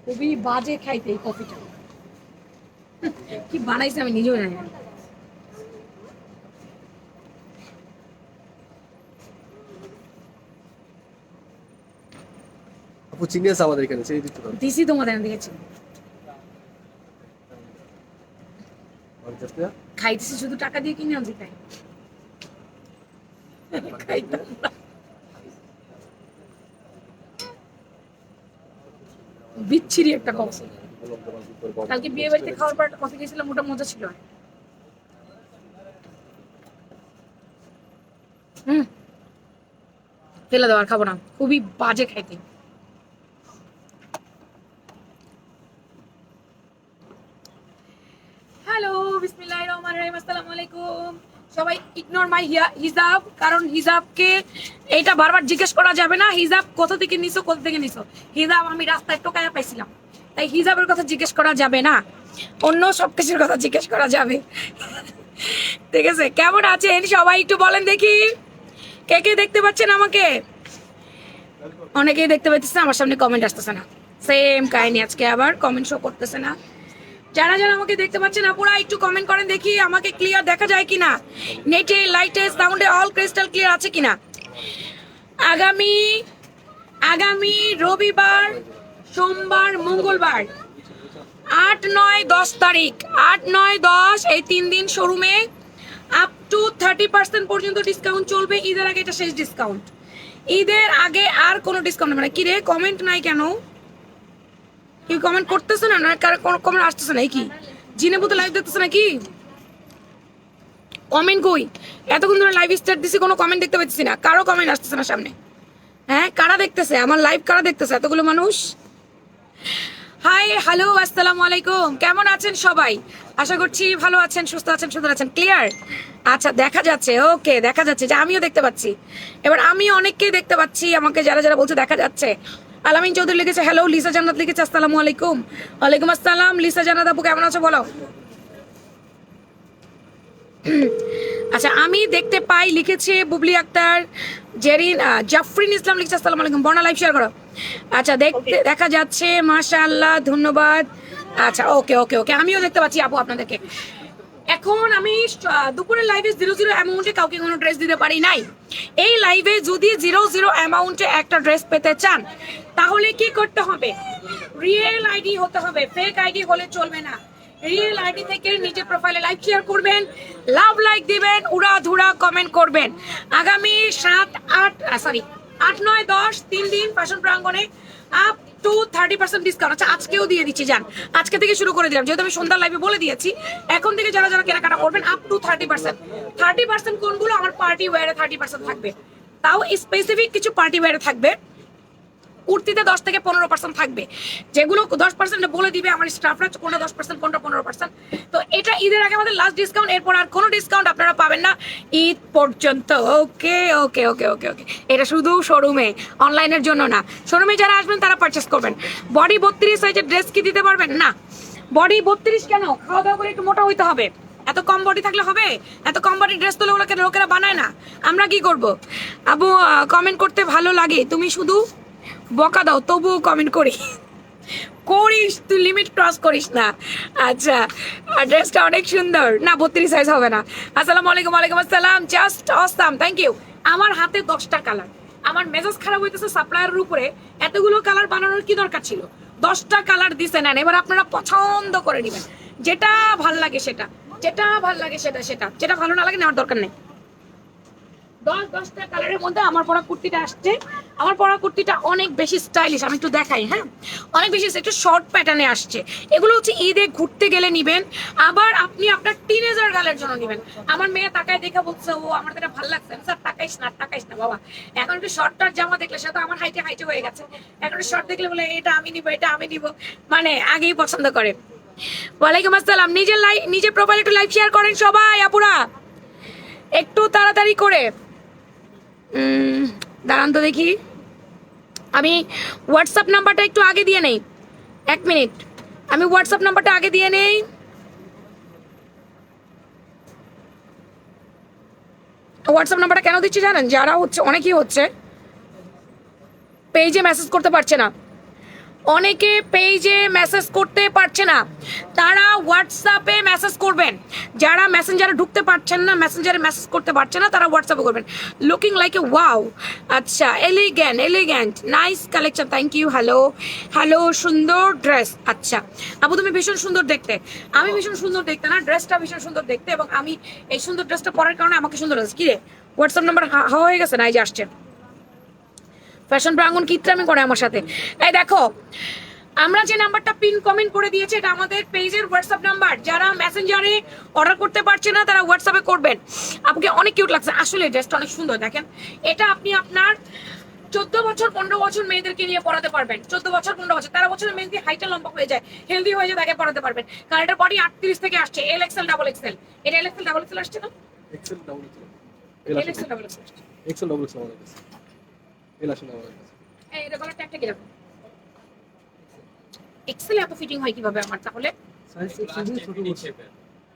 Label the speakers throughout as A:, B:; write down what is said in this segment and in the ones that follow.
A: খুবই বাজে খাইতে এই কফিটা। কি বানাইছে আমি নিজেও জানি না।
B: আপু চিনি আছে আমাদের এখানে, চিনি দিতে পারো।
A: দিছি তোমাদের দেখেছি, খাইতেছি শুধু টাকা দিয়ে কিনে আনছি তাই খাইতাম না। বিচ্ছিরি একটা কফি। কালকে বিয়ে বাড়িতে খাওয়ার পর একটা কফি খেয়েছিলাম, ওটা মজা ছিল। হুম, ফেলে দেওয়ার খাবো না, খুবই বাজে খাইতে। হ্যালো, বিসমিল্লাহির রহমানির রহিম, আসসালামু আলাইকুম। সবাই ইগনোর মাই হিজাব, কারণ হিজাবকে এটা বারবার জিজ্ঞেস করা যাবে না। হিজাব কোথা থেকে নিছো, কোথা থেকে নিছো। হিজাব আমি রাস্তায় টোকায়া পাইছিলাম, তাই হিজাবের কথা জিজ্ঞেস করা যাবে না, অন্য সব কিছুর কথা জিজ্ঞেস করা যাবে। ঠিক আছে, কেমন আছেন সবাই একটু বলেন দেখি, কে কে দেখতে পাচ্ছেন আমাকে? অনেকেই দেখতে পাচ্ছেন, আমার সামনে কমেন্ট আসতেছে না। সেম কাহিনী আজকে, আবার কমেন্ট শো করতেছে না। যারা যারা আমাকে দেখতে পাচ্ছেন আপুরা একটু কমেন্ট করেন দেখি, আমাকে ক্লিয়ার দেখা যায় কিনা, নেটে লাইটে সাউন্ডে অল ক্রিস্টাল ক্লিয়ার আছে কিনা। আগামী আগামী রবিবার, সোমবার, মঙ্গলবার 8, 9, 10 তারিখ, 8, 9, 10 এই 3 দিন শোরুমে আপ টু 30% পর্যন্ত ডিসকাউন্ট চলবে। ঈদের আগে এটা শেষ ডিসকাউন্ট, ঈদের আগে আর কোনো ডিসকাউন্ট নেই। মানে কি রে, কমেন্ট নাই কেন? কেউ কমেন্ট করতেছে না, কারো কোনো কমেন্ট আসতেছে না কি? জিনে বুতে লাইভ দেখতেছে নাকি? কমেন্ট কই? এতক্ষণ ধরে লাইভ স্টার্ট দিছি, কোনো কমেন্ট দেখতে পাচ্ছি না, কারো কমেন্ট আসতেছে না সামনে। হ্যাঁ, কারা দেখতেছে আমার লাইভ, কারা দেখতেছে এতগুলো মানুষ? হাই, হ্যালো, আসসালামু আলাইকুম। কেমন আছেন সবাই? আশা করছি ভালো আছেন, সুস্থ আছেন, সুন্দর আছেন। ক্লিয়ার? আচ্ছা, দেখা যাচ্ছে, ওকে, দেখা যাচ্ছে যে আমিও দেখতে পাচ্ছি। এবার আমি অনেককেই দেখতে পাচ্ছি, আমাকে যারা যারা বলছে দেখা যাচ্ছে। আলামিন চৌধুরী লিখেছে হ্যালো, লিসা জান্নাত লিখেছে আসসালামু আলাইকুম। ওয়ালাইকুম আসসালাম। লিসা জান্নাত আপু কেমন আছো বলো? আচ্ছা, আমি দেখতে পাই লিখেছে বুবলি আক্তার, জেরিন, জাফরিন ইসলাম লিখছে আসসালামু আলাইকুম। বর্ণা লাইভ শেয়ার করো। আচ্ছা, দেখতে দেখা যাচ্ছে, মাশাআল্লাহ, ধন্যবাদ। আচ্ছা, ওকে ওকে ওকে, আমিও দেখতে পাচ্ছি আপু আপনাদেরকে। এখন আমি দুপুরের লাইভে 0 অ্যামাউন্টে কাউকে কোনো ড্রেস দিতে পারি নাই। এই লাইভে যদি 0 অ্যামাউন্টে একটা ড্রেস পেতে চান, তাহলে কি করতে হবে? রিয়েল আইডি হতে হবে, ফেক আইডি হলে চলবে না। রিয়েল আইডি থেকে নিজের প্রোফাইলে লাইক শেয়ার করবেন, লাভ লাইক দিবেন, উড়াধুরা কমেন্ট করবেন। আগামী 7, 8, 9, 10 3 দিন ফ্যাশন প্রাঙ্গণে আপ টু 30% ডিসকাউন্ট। আচ্ছা, আজকেও দিয়ে দিচ্ছি, যান, আজকে থেকে শুরু করে দিলাম, যেহেতু আমি সন্ধ্যার লাইভে বলে দিয়েছি। এখন থেকে যারা যারা কেনাকাটা করবেন আপ টু 30%। কোনগুলো? আমার পার্টি ওয়ারে 30% থাকবে, তাও স্পেসিফিক কিছু পার্টি ওয়ারে থাকবে। কুর্তিতে 10 থেকে 15% থাকবে, যেগুলো 10% বলে দিবে আমার স্টাফরা, কোনটা 10%, কোনটা 15%। তো এটা ঈদের আগে আমাদের লাস্ট ডিসকাউন্ট, এরপর আর কোনো ডিসকাউন্ট আপনারা পাবেন না ঈদ পর্যন্ত। ওকে ওকে ওকে ওকে ওকে, এটা শুধু শোরুমে, অনলাইনের জন্য না। শোরুমে যারা আসবেন তারা পারচেস করবেন। বডি 32 সাইজের ড্রেস কি দিতে পারবেন না? বডি 32 কেন? খাওয়া দাওয়া করে একটু মোটা হইতে হবে। এত কম বডি থাকলে হবে? এত কম বডি ড্রেস তো লোকেরা বানায় না, আমরা কি করব? আবু, কমেন্ট করতে ভালো লাগে, তুমি শুধু বকা দাও, তবুও কমেন্ট করিস, তুই লিমিট ক্রস করিস না। আচ্ছা, ড্রেসটা অনেক সুন্দর না, 32 সাইজ হবে না। আসসালামু আলাইকুম। ওয়ালাইকুম আসসালাম, জাস্ট অসাম, থ্যাংক ইউ। আমার হাতে 10টা কালার, আমার মেজাজ খারাপ হইতেছে সাপ্লায়ারের উপরে, এতগুলো কালার বানানোর কি দরকার ছিল? 10টা কালার দিছে, নেন, এবার আপনারা পছন্দ করে নেবেন, যেটা ভাল লাগে সেটা, যেটা ভাল লাগে সেটা, যেটা ভালো না লাগে নেওয়ার দরকার নেই। 10টা কালারের মধ্যে আমার পরা কুর্তিটা আসছে। আমার পরা কুর্তিটা অনেক বেশি স্টাইলিশ, আমি একটু দেখাই। হ্যাঁ, অনেক বেশি একটু শর্ট প্যাটার্নে আসছে। এগুলো হচ্ছে ঈদে ঘুরতে গেলে নিবেন, আবার আপনি আপনার টিনেজার গালের জন্য নিবেন। আমার মেয়ে তাকায় দেখে বলছে ও আমার এটা ভালো লাগছে। স্যার তাকাইস না বাবা, এখন একটু শর্ট টার জামা দেখলে সে তো আমার হাইটে হাইটে হয়ে গেছে, এখন শর্ট দেখলে বলে এটা আমি নিব, এটা আমি নিব, মানে আগেই পছন্দ করে। ওয়ালাইকুম আসসালাম। নিজের প্রোফাইলে একটু লাইভ শেয়ার করেন সবাই আপুরা, একটু তাড়াতাড়ি করে। দাঁড়ান তো দেখি, আমি হোয়াটসঅ্যাপ নাম্বারটা একটু আগে দিয়ে নেই, 1 মিনিট, আমি হোয়াটসঅ্যাপ নাম্বারটা আগে দিয়ে নেই। হোয়াটসঅ্যাপ নাম্বারটা কেন দিচ্ছি জানেন? যারা হচ্ছে, অনেকেই হচ্ছে পেজে মেসেজ করতে পারছে না, অনেকে পেজে মেসেজ করতে পারছে না, তারা হোয়াটসঅ্যাপে মেসেজ করবেন। যারা মেসেঞ্জারে ঢুকতে পারছেন না, মেসেঞ্জারে মেসেজ করতে পারছে না, তারা হোয়াটসঅ্যাপে করবেন। লুকিং লাইক এ ওয়াও, আচ্ছা elegant nice collection, thank you. Hello hello, সুন্দর ড্রেস। আচ্ছা আপু তুমি ভীষণ সুন্দর দেখতে, আমি ভীষণ সুন্দর দেখতে না, ড্রেসটা ভীষণ সুন্দর দেখতে, এবং আমি এই সুন্দর ড্রেসটা পরার কারণে আমাকে সুন্দর লাগছে। কি রে হোয়াটসঅ্যাপ নাম্বার হাওয়া হয়ে গেছে না? এই যে আসছে ফ্যাশন প্রাঙ্গণ কিত্রামি করে আমার সাথে। এই দেখো আমরা যে নাম্বারটা পিন কমেন্ট করে দিয়েছে এটা আমাদের পেজের হোয়াটসঅ্যাপ নাম্বার। যারা মেসেঞ্জারে অর্ডার করতে পারছে না তারা হোয়াটসঅ্যাপে করবেন। আপনাকে অনেক কিউট লাগছে আসলে, ড্রেসটা অনেক সুন্দর। দেখেন এটা আপনি আপনার 14 বছর 15 বছর মেয়েদেরকে নিয়ে পড়াতে পারবেন। 14 বছর 15 বছর 13 বছরের মেয়েদের হাইটটা লম্বা হয়ে যায়, হেলদি হয়ে যায়, তাকে পড়াতে পারবেন। কারণ এটা বডি 38 থেকে আসছে, এল এক্সেল ডাবল এক্সেল। এটা এল এক্সেল ডাবল এক্সেল আসছে না?
B: XL double
A: L XL double XL আসছে।
B: এক্সেল ডাবল এক্সেল আমাদের কাছে, এল আসলে আমাদের কাছে।
A: এই এটা গলার ট্যাগটা কি রাখো? এক্সেলে এত ফিটিং হয় কিভাবে আমার তাহলে?
C: সাইজ সেকশন ছোট করছে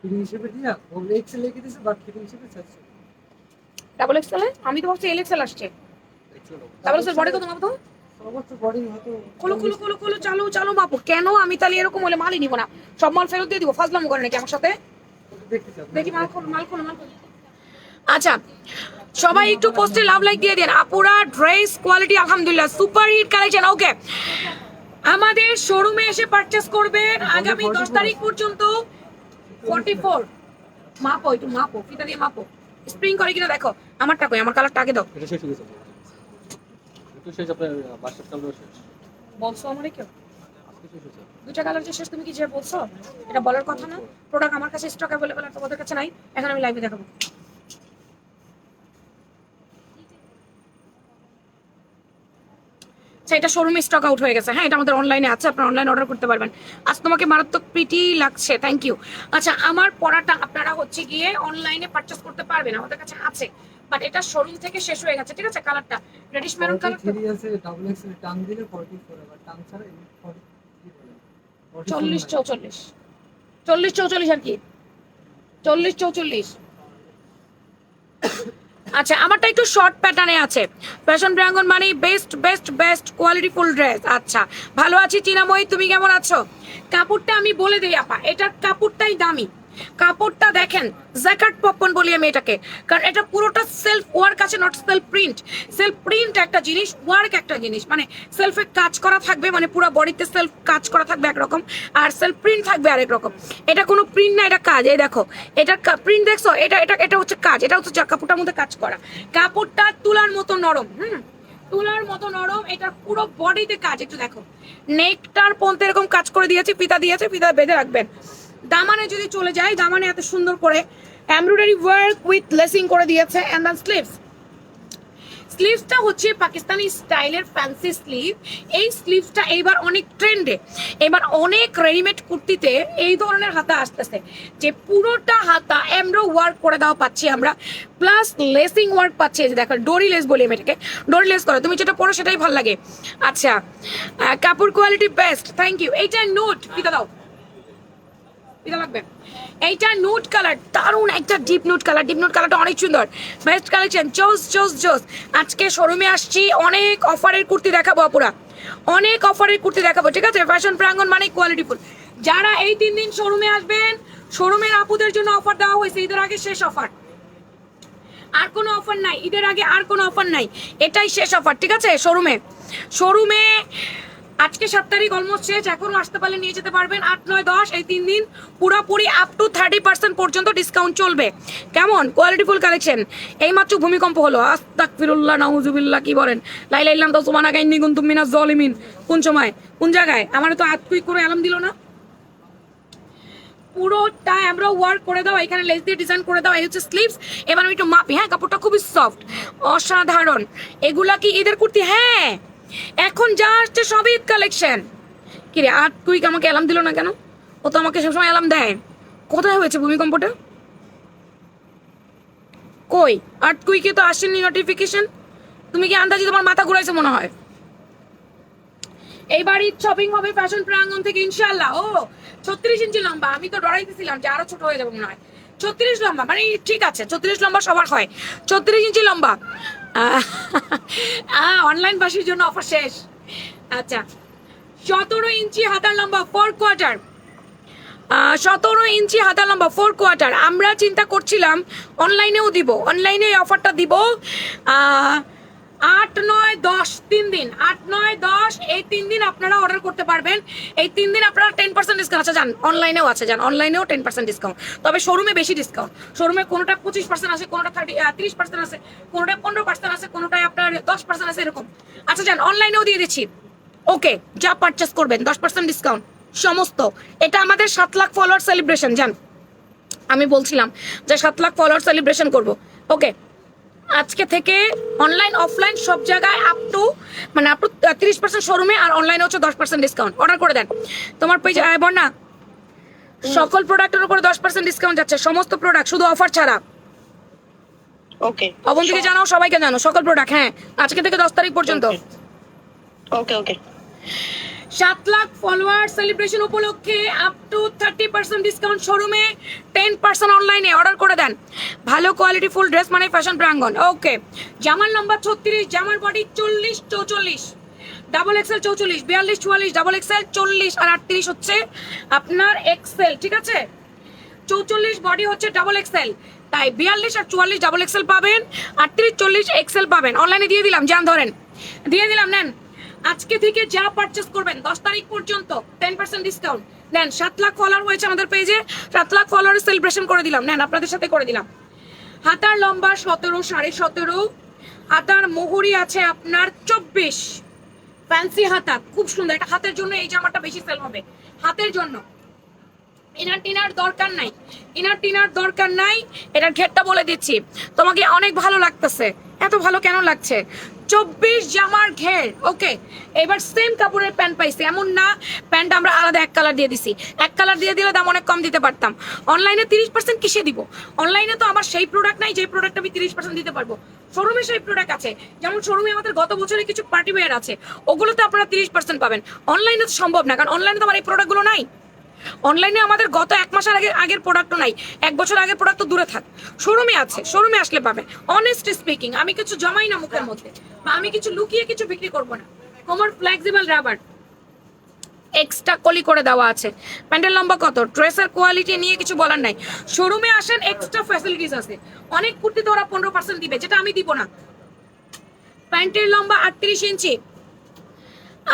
C: ফিটিং হিসেবে দিয়া ও এক্সেল লিখে দিয়েছে, বাট ফিটিং হিসেবে সাইজ
A: ডাবল এক্সেল আমি তো ভাবছি এল এক্সেল আসছে। ডাবল এক্সেল বডি কত মাপো?
C: সর্বোচ্চ বডি হয়তো
A: খুলো চালো মাপো। কেন আমি তাহলে এরকম হলে মালই নিব না, সব মাল ফেরত দিয়ে দিব। ফাজলাম করে নাকি আমার সাথে?
C: দেখতে চাই।
A: দেখি মাল খোলো। আচ্ছা সবাই একটু পোস্টে লাভ লাইক দিয়ে দেন। আপুরা ড্রেস কোয়ালিটি আলহামদুলিল্লাহ সুপার হিট কালেকশন। ওকে আমাদের শোরুমে এসে পারচেজ করবেন আগামী 10 তারিখ পর্যন্ত। 44 মাপো, একটু মাপো, ফিতা দিয়ে মাপো। স্প্রিং করে কিনা দেখো। আমারটা কই? আমার কালারটা আগে দাও।
B: এটা শেষ হয়ে গেছে, একটু শেষ, আপনার বাসার কালার শেষ,
A: বলছো আমারে কেউ?
B: আজকে শেষ হয়েছে।
A: দুইটা কালার যে শেষ, তুমি কি যে বলছো? এটা বলার কথা না। প্রোডাক্ট আমার কাছে স্টক অ্যাভেলেবল, আর তোমাদের কাছে নাই। এখন আমি লাইভে দেখাবো। আচ্ছা এটা শোরুমে স্টক আউট হয়ে গেছে। হ্যাঁ এটা আমাদের অনলাইনে আছে, আপনারা অনলাইন অর্ডার করতে পারবেন। আজ তোমাকে মারাত্মক প্রিটি লাগছে, থ্যাংক ইউ। আচ্ছা আমার পড়াটা আপনারা হচ্ছে গিয়ে অনলাইনে পারচেজ করতে পারবেন, আমাদের কাছে আছে, বাট এটা শোরুম থেকে শেষ হয়ে গেছে। ঠিক আছে কালারটা রেডিশ মেরুন কালার,
C: 43 আছে ডাবল এক্সেল টান দিলে 44 আবার টান ছাড়া 43
A: 40 44 40 44 আর কি 40 44। আচ্ছা আমারটা একটু শর্ট প্যাটার্নে আছে। ফ্যাশন প্রাঙ্গণ মানে বেস্ট কোয়ালিটি ফুল ড্রেস। আচ্ছা ভালো আছি চিনাময়ী, তুমি কেমন আছো? কাপড়টা আমি বলে দিই আপা, এটার কাপড়টাই দামি। কাপড়টা দেখেন জ্যাকেট পপকর্ন বলি আমি এটাকে, কারণ এটা পুরোটা সেলফ ওয়ার্ক আছে, not self print. Self print একটা জিনিস, ওয়ার্ক একটা জিনিস, মানে সেলফে কাজ করা থাকবে, মানে পুরো বডিতে সেলফ কাজ করা থাকবে একরকম, আর সেলফ প্রিন্ট থাকবে আরেক রকম। এটা কোনো প্রিন্ট না, এটা কাজ। এই দেখো এটা প্রিন্ট দেখছো, এটা হচ্ছে কাজ, এটা হচ্ছে কাপড়টার মধ্যে কাজ করা। কাপড়টা তুলার মতো নরম, তুলার মতো নরম, এটা পুরো বডিতে কাজ। একটু দেখো নেকটার পর্যন্ত এরকম কাজ করে দিয়েছে, ফিতা দিয়েছে, ফিতা বেঁধে রাখবেন। দামানে যদি চলে যায়, দামানে এত সুন্দর করে এমব্রয়ডারি ওয়ার্ক উইথ লেসিং করে দিয়েছে। এন্ড দেন স্লিভসটা হচ্ছে পাকিস্তানি স্টাইলের ফ্যান্সি স্লিভ। এই স্লিভসটা এইবার অনেক ট্রেন্ডে, এবার অনেক রেডিমেড কুর্তিতে এই ধরনের হাতা আসতেছে, যে পুরোটা হাতা এমব্রো ওয়ার্ক করে দেওয়া পাচ্ছি আমরা, প্লাস লেসিং ওয়ার্ক পাচ্ছি। এই যে দেখো ডোরি লেস বলি আমি এটাকে, ডোরি লেস করে, তুমি যেটা পরো সেটাই ভালো লাগে। আচ্ছা কাপড় কোয়ালিটি বেস্ট, থ্যাংক ইউ। এইটা নোট ফিতা দাও, ফিতা লাগবে। এইটা নোট কালার, দারুণ একটা deep note colour, deep note কালারটা অনেক সুন্দর। বেস্ট কালেকশন, জোস। আজকে শোরুমে আসছি, অনেক অফারের কুর্তি দেখাবো আপুরা, অনেক অফারের কুর্তি দেখাবো। ঠিক আছে ফ্যাশন প্রাঙ্গণ মানে কোয়ালিটিফুল। যারা এই 3 দিন শোরুমে আসবেন, শোরুমের আপুদের জন্য অফার দেওয়া হয়েছে, ঈদের আগে শেষ অফার, আর কোনো অফার নাই। ঈদের আগে আর কোনো অফার নাই, এটাই শেষ অফার। ঠিক আছে শোরুমে আজকে 7 তারিখ অলমোস্ট শেষ, এখনো আসতে পারলে নিয়ে যেতে পারবেন। 8, 9, 10 এই 3 দিন পুরোপুরি আপ টু 30% পর্যন্ত ডিসকাউন্ট চলবে। কেমন কোয়ালিটিফুল কালেকশন। এইমাত্র ভূমিকম্প হলো, আস্তাগফিরুল্লাহ নাউজুবিল্লাহ, কি বলেন লা ইলাহা ইল্লাল্লাহ সুবহানাকা ইন্নী কুনতু মিনাজ জালিমিন। কোন সময় কোন জায়গায় আমার তো আতকুই করে আলাম দিল না। পুরোটা আমরা ওয়ার্ক করে দাও, এখানে লেস দিয়ে ডিজাইন করে দাও। এই হচ্ছে স্লিভস। এবার আমি একটু মাপি। হ্যাঁ কাপড়টা খুবই সফট, অসাধারণ। এগুলা কি ঈদের কুর্তি? হ্যাঁ এখন যা আসছে সবই ঈদ কালেকশন। কি রে আট কুইক আমাকে অ্যালার্ম দিল না কেন? ও তো আমাকে সবসময় অ্যালার্ম দেয়। কোথায় হয়েছে ভূমিকম্পটা? কই আট কুইকে তো আসেনি নোটিফিকেশন। তুমি কি আন্দাজি তোমার মাথা ঘুরাইছে মনে হয়? এইবার ঈদ শপিং হবে ফ্যাশন প্রাঙ্গণ থেকে ইনশাআল্লাহ। ও 36 ইঞ্চি লম্বা, আমি তো ডরাইতেছিলাম যে আরো ছোট হয়ে যাবে মনে হয়। 36 লম্বা মানে ঠিক আছে, 36 লম্বা সবার হয়, 36 ইঞ্চি লম্বা। অনলাইন বাসীর জন্য অফার শেষ। আচ্ছা 17 ইঞ্চি হাতার লম্বা 4 কোয়ার্টার, 17 ইঞ্চি হাতা লম্বা 4 কোয়ার্টার। আমরা চিন্তা করছিলাম অনলাইনেও দিব, অনলাইনে এই অফারটা দিব 8, 9, 10 3 দিন, 8, 9, 10 এই 3 দিন আপনারা অর্ডার করতে পারবেন। এই 3 দিন আপনারা 10% ডিসকাউন্ট আছে, যান অনলাইনেও আছে, যান অনলাইনেও 10% ডিসকাউন্ট। তবে শোরুমে বেশি ডিসকাউন্ট, শোরুমে কোনোটা 25% আছে, কোনোটা 30% আছে, কোনোটা 15% আছে, কোনোটায় আপনার 10% আছে, এরকম। আচ্ছা যান অনলাইনেও দিয়ে দিচ্ছি। ওকে, যা পারচেস করবেন 10% ডিসকাউন্ট সমস্ত। এটা আমাদের 7 লাখ ফলোয়ার সেলিব্রেশন, জান আমি বলছিলাম যে 7 লাখ ফলোয়ার সেলিব্রেশন করব। ওকে, আজকে থেকে অনলাইন অফলাইন সব জায়গায় আপ টু 30% শোরুমে, আর অনলাইনে হচ্ছে 10% ডিসকাউন্ট। অর্ডার করে দেন তোমার পেজ বন্যা, সকল প্রোডাক্টের উপরে 10% ডিসকাউন্ট যাচ্ছে, সমস্ত প্রোডাক্ট, শুধু অফার ছাড়া।
D: ওকে,
A: অবন্তীকে জানাও, সবাইকে জানো, সকল প্রোডাক্ট। হ্যাঁ, আজকে থেকে 10 তারিখ পর্যন্ত।
D: ওকে ওকে
A: 7 লাখ ফলোয়ার সেলিব্রেশন উপলক্ষে আপ টু 30% ডিসকাউন্ট শোরুমে, 10% অনলাইনে। অর্ডার করে দেন। ভালো কোয়ালিটি ফুল ড্রেস মানে ফ্যাশন প্রাঙ্গন। ওকে, জামার নম্বর 36, জামার body 40, 44, double XL 44, 42, 44, double XL 40, আর 38 হচ্ছে আপনার এক্সেল, ঠিক আছে? 44 বডি হচ্ছে ডাবল এক্সেল, তাই 42 আর 44 ডাবল এক্সেল পাবেন, 38, 40 এক্সেল পাবেন। অনলাইনে দিয়ে দিলাম, যান ধরেন, দিয়ে দিলাম, নেন। আজকে থেকে যা পারচেস করবেন 10 তারিখ পর্যন্ত 10% ডিসকাউন্ট নেন। 7 লাখ ফলোয়ার হয়েছে আমাদের পেজে, 7 লাখ ফলোয়ারের সেলিব্রেশন করে দিলাম, নেন, আপনাদের সাথে করে দিলাম। হাতার লম্বা 17, 17.5, হাতার মোহরি আছে আপনার 24, ফ্যান্সি হাতা, খুব সুন্দর। এটা হাতের জন্য এই জামাটা বেশি সেল হবে, হাতের জন্য। ইনার টিনার দরকার নাই, ইনার টিনার দরকার নাই। এটার ঘেরটা বলে দিচ্ছি, তোমাকে অনেক ভালো লাগতেছে। এত ভালো কেন লাগছে? 24 জামার ঘের। ওকে, এবার সেম কাপড়ের প্যান্ট পাইছি, এমন না প্যান্ট আমরা আলাদা এক কালার দিয়ে দিছি। এক কালার দিয়ে দিলে দাম অনেক কম দিতে পারতাম। অনলাইনে 30% কিসে দিব? অনলাইনে তো আমার সেই প্রোডাক্ট নাই যে প্রোডাক্ট আমি 30% দিতে পারবো। শোরুমে সেই প্রোডাক্ট আছে, যেমন শোরুমে আমাদের গত বছরে কিছু পার্টি ওয়্যার আছে, ওগুলোতে আপনারা 30% পাবেন। অনলাইনে তো সম্ভব না, কারণ অনলাইনে তো আমার এই প্রোডাক্টগুলো নাই। অনলাইনে আমাদের গত 1 মাসের আগের প্রোডাক্টও নাই, 1 বছর আগের প্রোডাক্ট তো দূরে থাক, শোরুমে আছে, শোরুমে আসলে পাবেন। অনেস্টলি স্পিকিং, আমি কিছু জমাই না মুখের মধ্যে, বা আমি কিছু লুকিয়ে কিছু বিক্রি করবো না। কোমর ফ্লেক্সিবল রাবার, এক্সট্রা কলি করে দেওয়া আছে। প্যান্টের লম্বা কত, ড্রেসের কোয়ালিটি নিয়ে কিছু বলার নাই। শোরুমে আসেন, এক্সট্রা ফ্যাসিলিটিস আছে। অনেক কুর্তিতে ওরা 15% দিবে, যেটা আমি দিব না। প্যান্টের লম্বা 38 ইঞ্চি,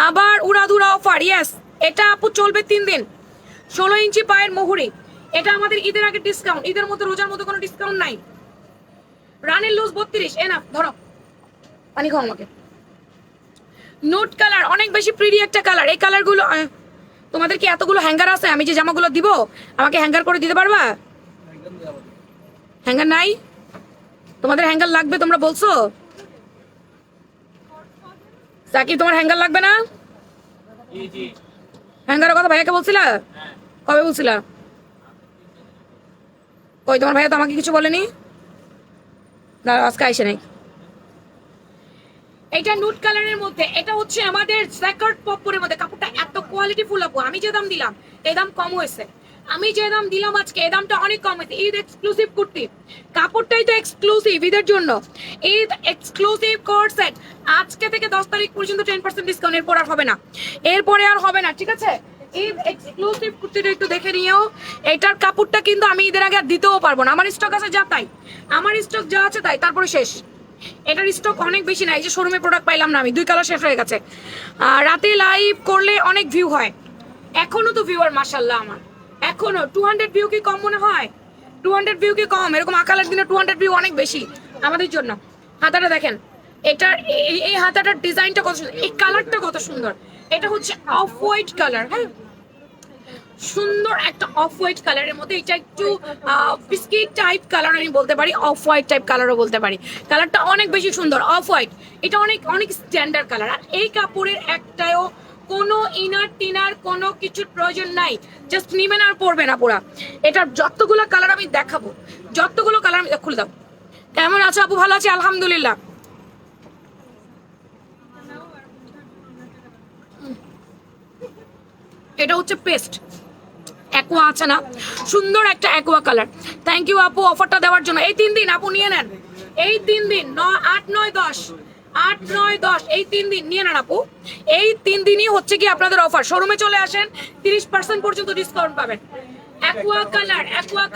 A: আবার উড়াধুরা অফার। ইয়েস, এটা আপু চলবে 3 দিন। 16 ইঞ্চি পায়ের মোহরি, এটা আমাদের ঈদের আগে ডিসকাউন্ট, ঈদের মধ্যে রোজার মধ্যে কোনো ডিসকাউন্ট নাই। রানের লুজ 32, এনাফ, ধরো পানি খাও আমাকে। নোট কালার, অনেক বেশি প্রিটি একটা কালার। এই কালারগুলো তোমাদের কি এতগুলো হ্যাঙ্গার আছে? আমি যে জামাগুলো দিব আমাকে হ্যাঙ্গার করে দিতে পারবা? হ্যাঙ্গার নাই তোমাদের? হ্যাঙ্গার লাগবে তোমরা বলছো? সাকিব, তোমার হ্যাঙ্গার লাগবে না? হ্যাঙ্গারের কথা ভাইয়াকে বলছিলা? কবে বলছিলা? কই তোমার ভাইয়া তো আমাকে কিছু বলেনি, আজকে আইসে নাই। এটা নুট কালারের মধ্যে, এটা হচ্ছে আমাদের জ্যাকেট পপরের মধ্যে। কাপড়টা এত কোয়ালিটি ফুল আপু, আমি যে দাম দিলাম এই দাম কম হয়েছে। আমি যে দাম দিলাম আজকে এই দামটা অনেক কম হয়েছে। ঈদ এক্সক্লুসিভ কুর্তি, কাপড়টাই তো এক্সক্লুসিভ ঈদের জন্য। ঈদ এক্সক্লুসিভ কোট সেট, আজকে থেকে 10 তারিখ পর্যন্ত 10% ডিসকাউন্ট, এরপর আর হবে না, এরপরে আর হবে না, ঠিক আছে? ঈদ এক্সক্লুসিভ কুর্তিটা একটু দেখে নিও। এটার কাপড়টা কিন্তু আমি ঈদের আগে আর দিতেও পারবো না, আমার স্টক আছে যা তাই, আমার স্টক যা আছে তাই, তারপরে শেষ। এটার স্টক অনেক বেশি নাই, যে শোরুমে প্রোডাক্ট পাইলাম না আমি, 2 কালার শেষ হয়ে গেছে। রাতে লাইভ করলে অনেক ভিউ হয়, এখনো তো ভিউয়ার মাশাআল্লাহ আমার, এখনো 200 ভিউ কি কম মনে হয়? 200 ভিউ কি কম? এরকম আকালের দিনে 200 ভিউ অনেক বেশি আমাদের জন্য। হাতাটা দেখেন, এটার এই হাতাটার ডিজাইনটা কত সুন্দর, এই কালারটা কত সুন্দর। এটা হচ্ছে অফ হোয়াইট কালার, হ্যাঁ, সুন্দর একটা অফ হোয়াইট কালারের মধ্যে। এটা একটু বিস্কিট টাইপ কালার আমি বলতে পারি, অফ হোয়াইট টাইপ কালারও বলতে পারি। কালারটা অনেক বেশি সুন্দর, অফ হোয়াইট। এটা অনেক অনেক স্ট্যান্ডার্ড কালার। আর এই কাপড়ের একটাও কোনো ইনার টিনার কোনো কিছুর প্রয়োজন নাই, জাস্ট নিবেন আর পরবেন না পুরা। এটার যতগুলো কালার আমি দেখাবো, যতগুলো কালার আমি খুলে দাও। কেমন আছো আপু? ভালো আছি আলহামদুলিল্লাহ। এটা হচ্ছে পেস্ট অ্যাকোয়া আছে না, সুন্দর একটা অ্যাকোয়া কালার। থ্যাংক ইউ আপু অফারটা দেওয়ার জন্য। এই 3 দিন আপু নিয়ে নেন, এই 3 দিন 8, 9, 10 8, 9, 10 এই 3 দিন নিয়ে নেন আপু। এই 3 দিনই হচ্ছে কি আপনাদের অফার। শোরুমে চলে আসেন, 30% পর্যন্ত ডিসকাউন্ট পাবেন। অ্যাকোয়া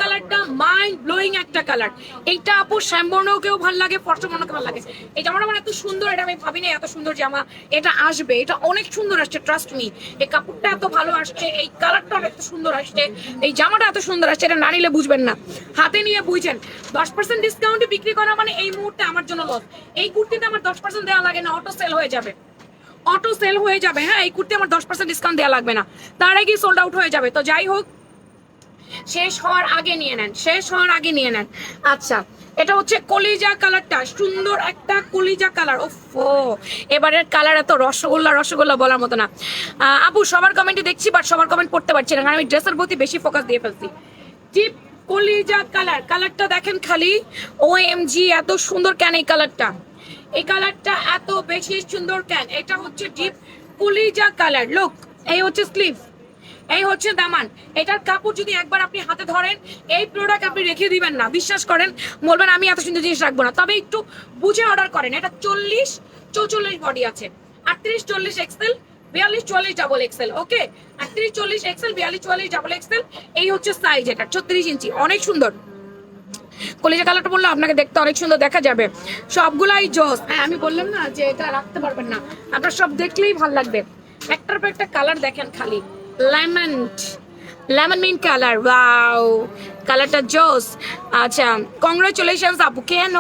A: কালারটা মাইন্ড ব্লোয়িং একটা কালার। এইটা আপু শ্যামবর্ণকেও ভালো লাগে, ফর্সবর্ণকেও ভালো লাগে। এই জামাটা আমার এত সুন্দর, এটা আমি ভাবিনি এত সুন্দর জামা এটা আসবে। এটা অনেক সুন্দর আসছে, ট্রাস্ট মি। এই কাপড়টা এত ভালো আসছে, এই কালারটা এত সুন্দর আসছে, এই জামাটা এত সুন্দর আসছে, এটা না নিলে বুঝবেন না, হাতে নিয়ে বুঝছেন। 10% ডিসকাউন্টে বিক্রি করা মানে এই মুহূর্তে আমার জন্য লস। এই কুর্তিতে আমার 10% দেওয়া লাগে না, অটো সেল হয়ে যাবে, অটো সেল হয়ে যাবে। হ্যাঁ, এই কুর্তি আমার 10% ডিসকাউন্ট দেওয়া লাগবে না, তার আগে সোল্ড আউট হয়ে যাবে। তো যাই হোক, শেষ হওয়ার আগে নিয়ে নেন, শেষ হওয়ার আগে নিয়ে নেন। আচ্ছা, এটা হচ্ছে কলিজা কালারটা, সুন্দর একটা কলিজা কালার। ওফো, এবারের কালার এত রসগোল্লা বলার মতো না। আপু সবার কমেন্টে দেখছি, বাট সবার কমেন্ট পড়তে পারছি না, কারণ আমি ড্রেসের প্রতি বেশি ফোকাস দিয়ে ফেলছি। ডিপ কলিজা কালারটা দেখেন খালি, OMG এত সুন্দর কেন এই কালারটা, এই কালারটা এত বেশি সুন্দর কেন? এটা হচ্ছে ডিপ কলিজা কালার। লুক, এই হচ্ছে স্লিভ, এই হচ্ছে দামান। এটার কাপড় যদি একবার আপনি হাতে ধরেন, এই প্রোডাক্ট আপনি রেখে দিবেন না, বিশ্বাস করেন, বলবেন আমি এত সুন্দর জিনিস রাখবো না। তবে একটু বুঝে অর্ডার করেন। এটা 40-44 বডি আছে, 38-40 এক্সেল, 42-44 ডাবল এক্সেল। ওকে, 38-40 এক্সেল, 42-44 ডাবল এক্সেল, এই হচ্ছে সাইজ। এটা 36 ইঞ্চি, অনেক সুন্দর। কলিজা কালারটা বললো আপনাকে দেখতে অনেক সুন্দর দেখা যাবে, সবগুলাই জোস। হ্যাঁ, আমি বললাম না যে এটা রাখতে পারবেন না, আপনার সব দেখলেই ভাল লাগবে। একটার পর একটা কালার দেখেন খালি, লেমন মিন্ট কালার, ওয়াও কালারটা জোস। আচ্ছা, কংগ্রাচুলেশনস আপু। কেন,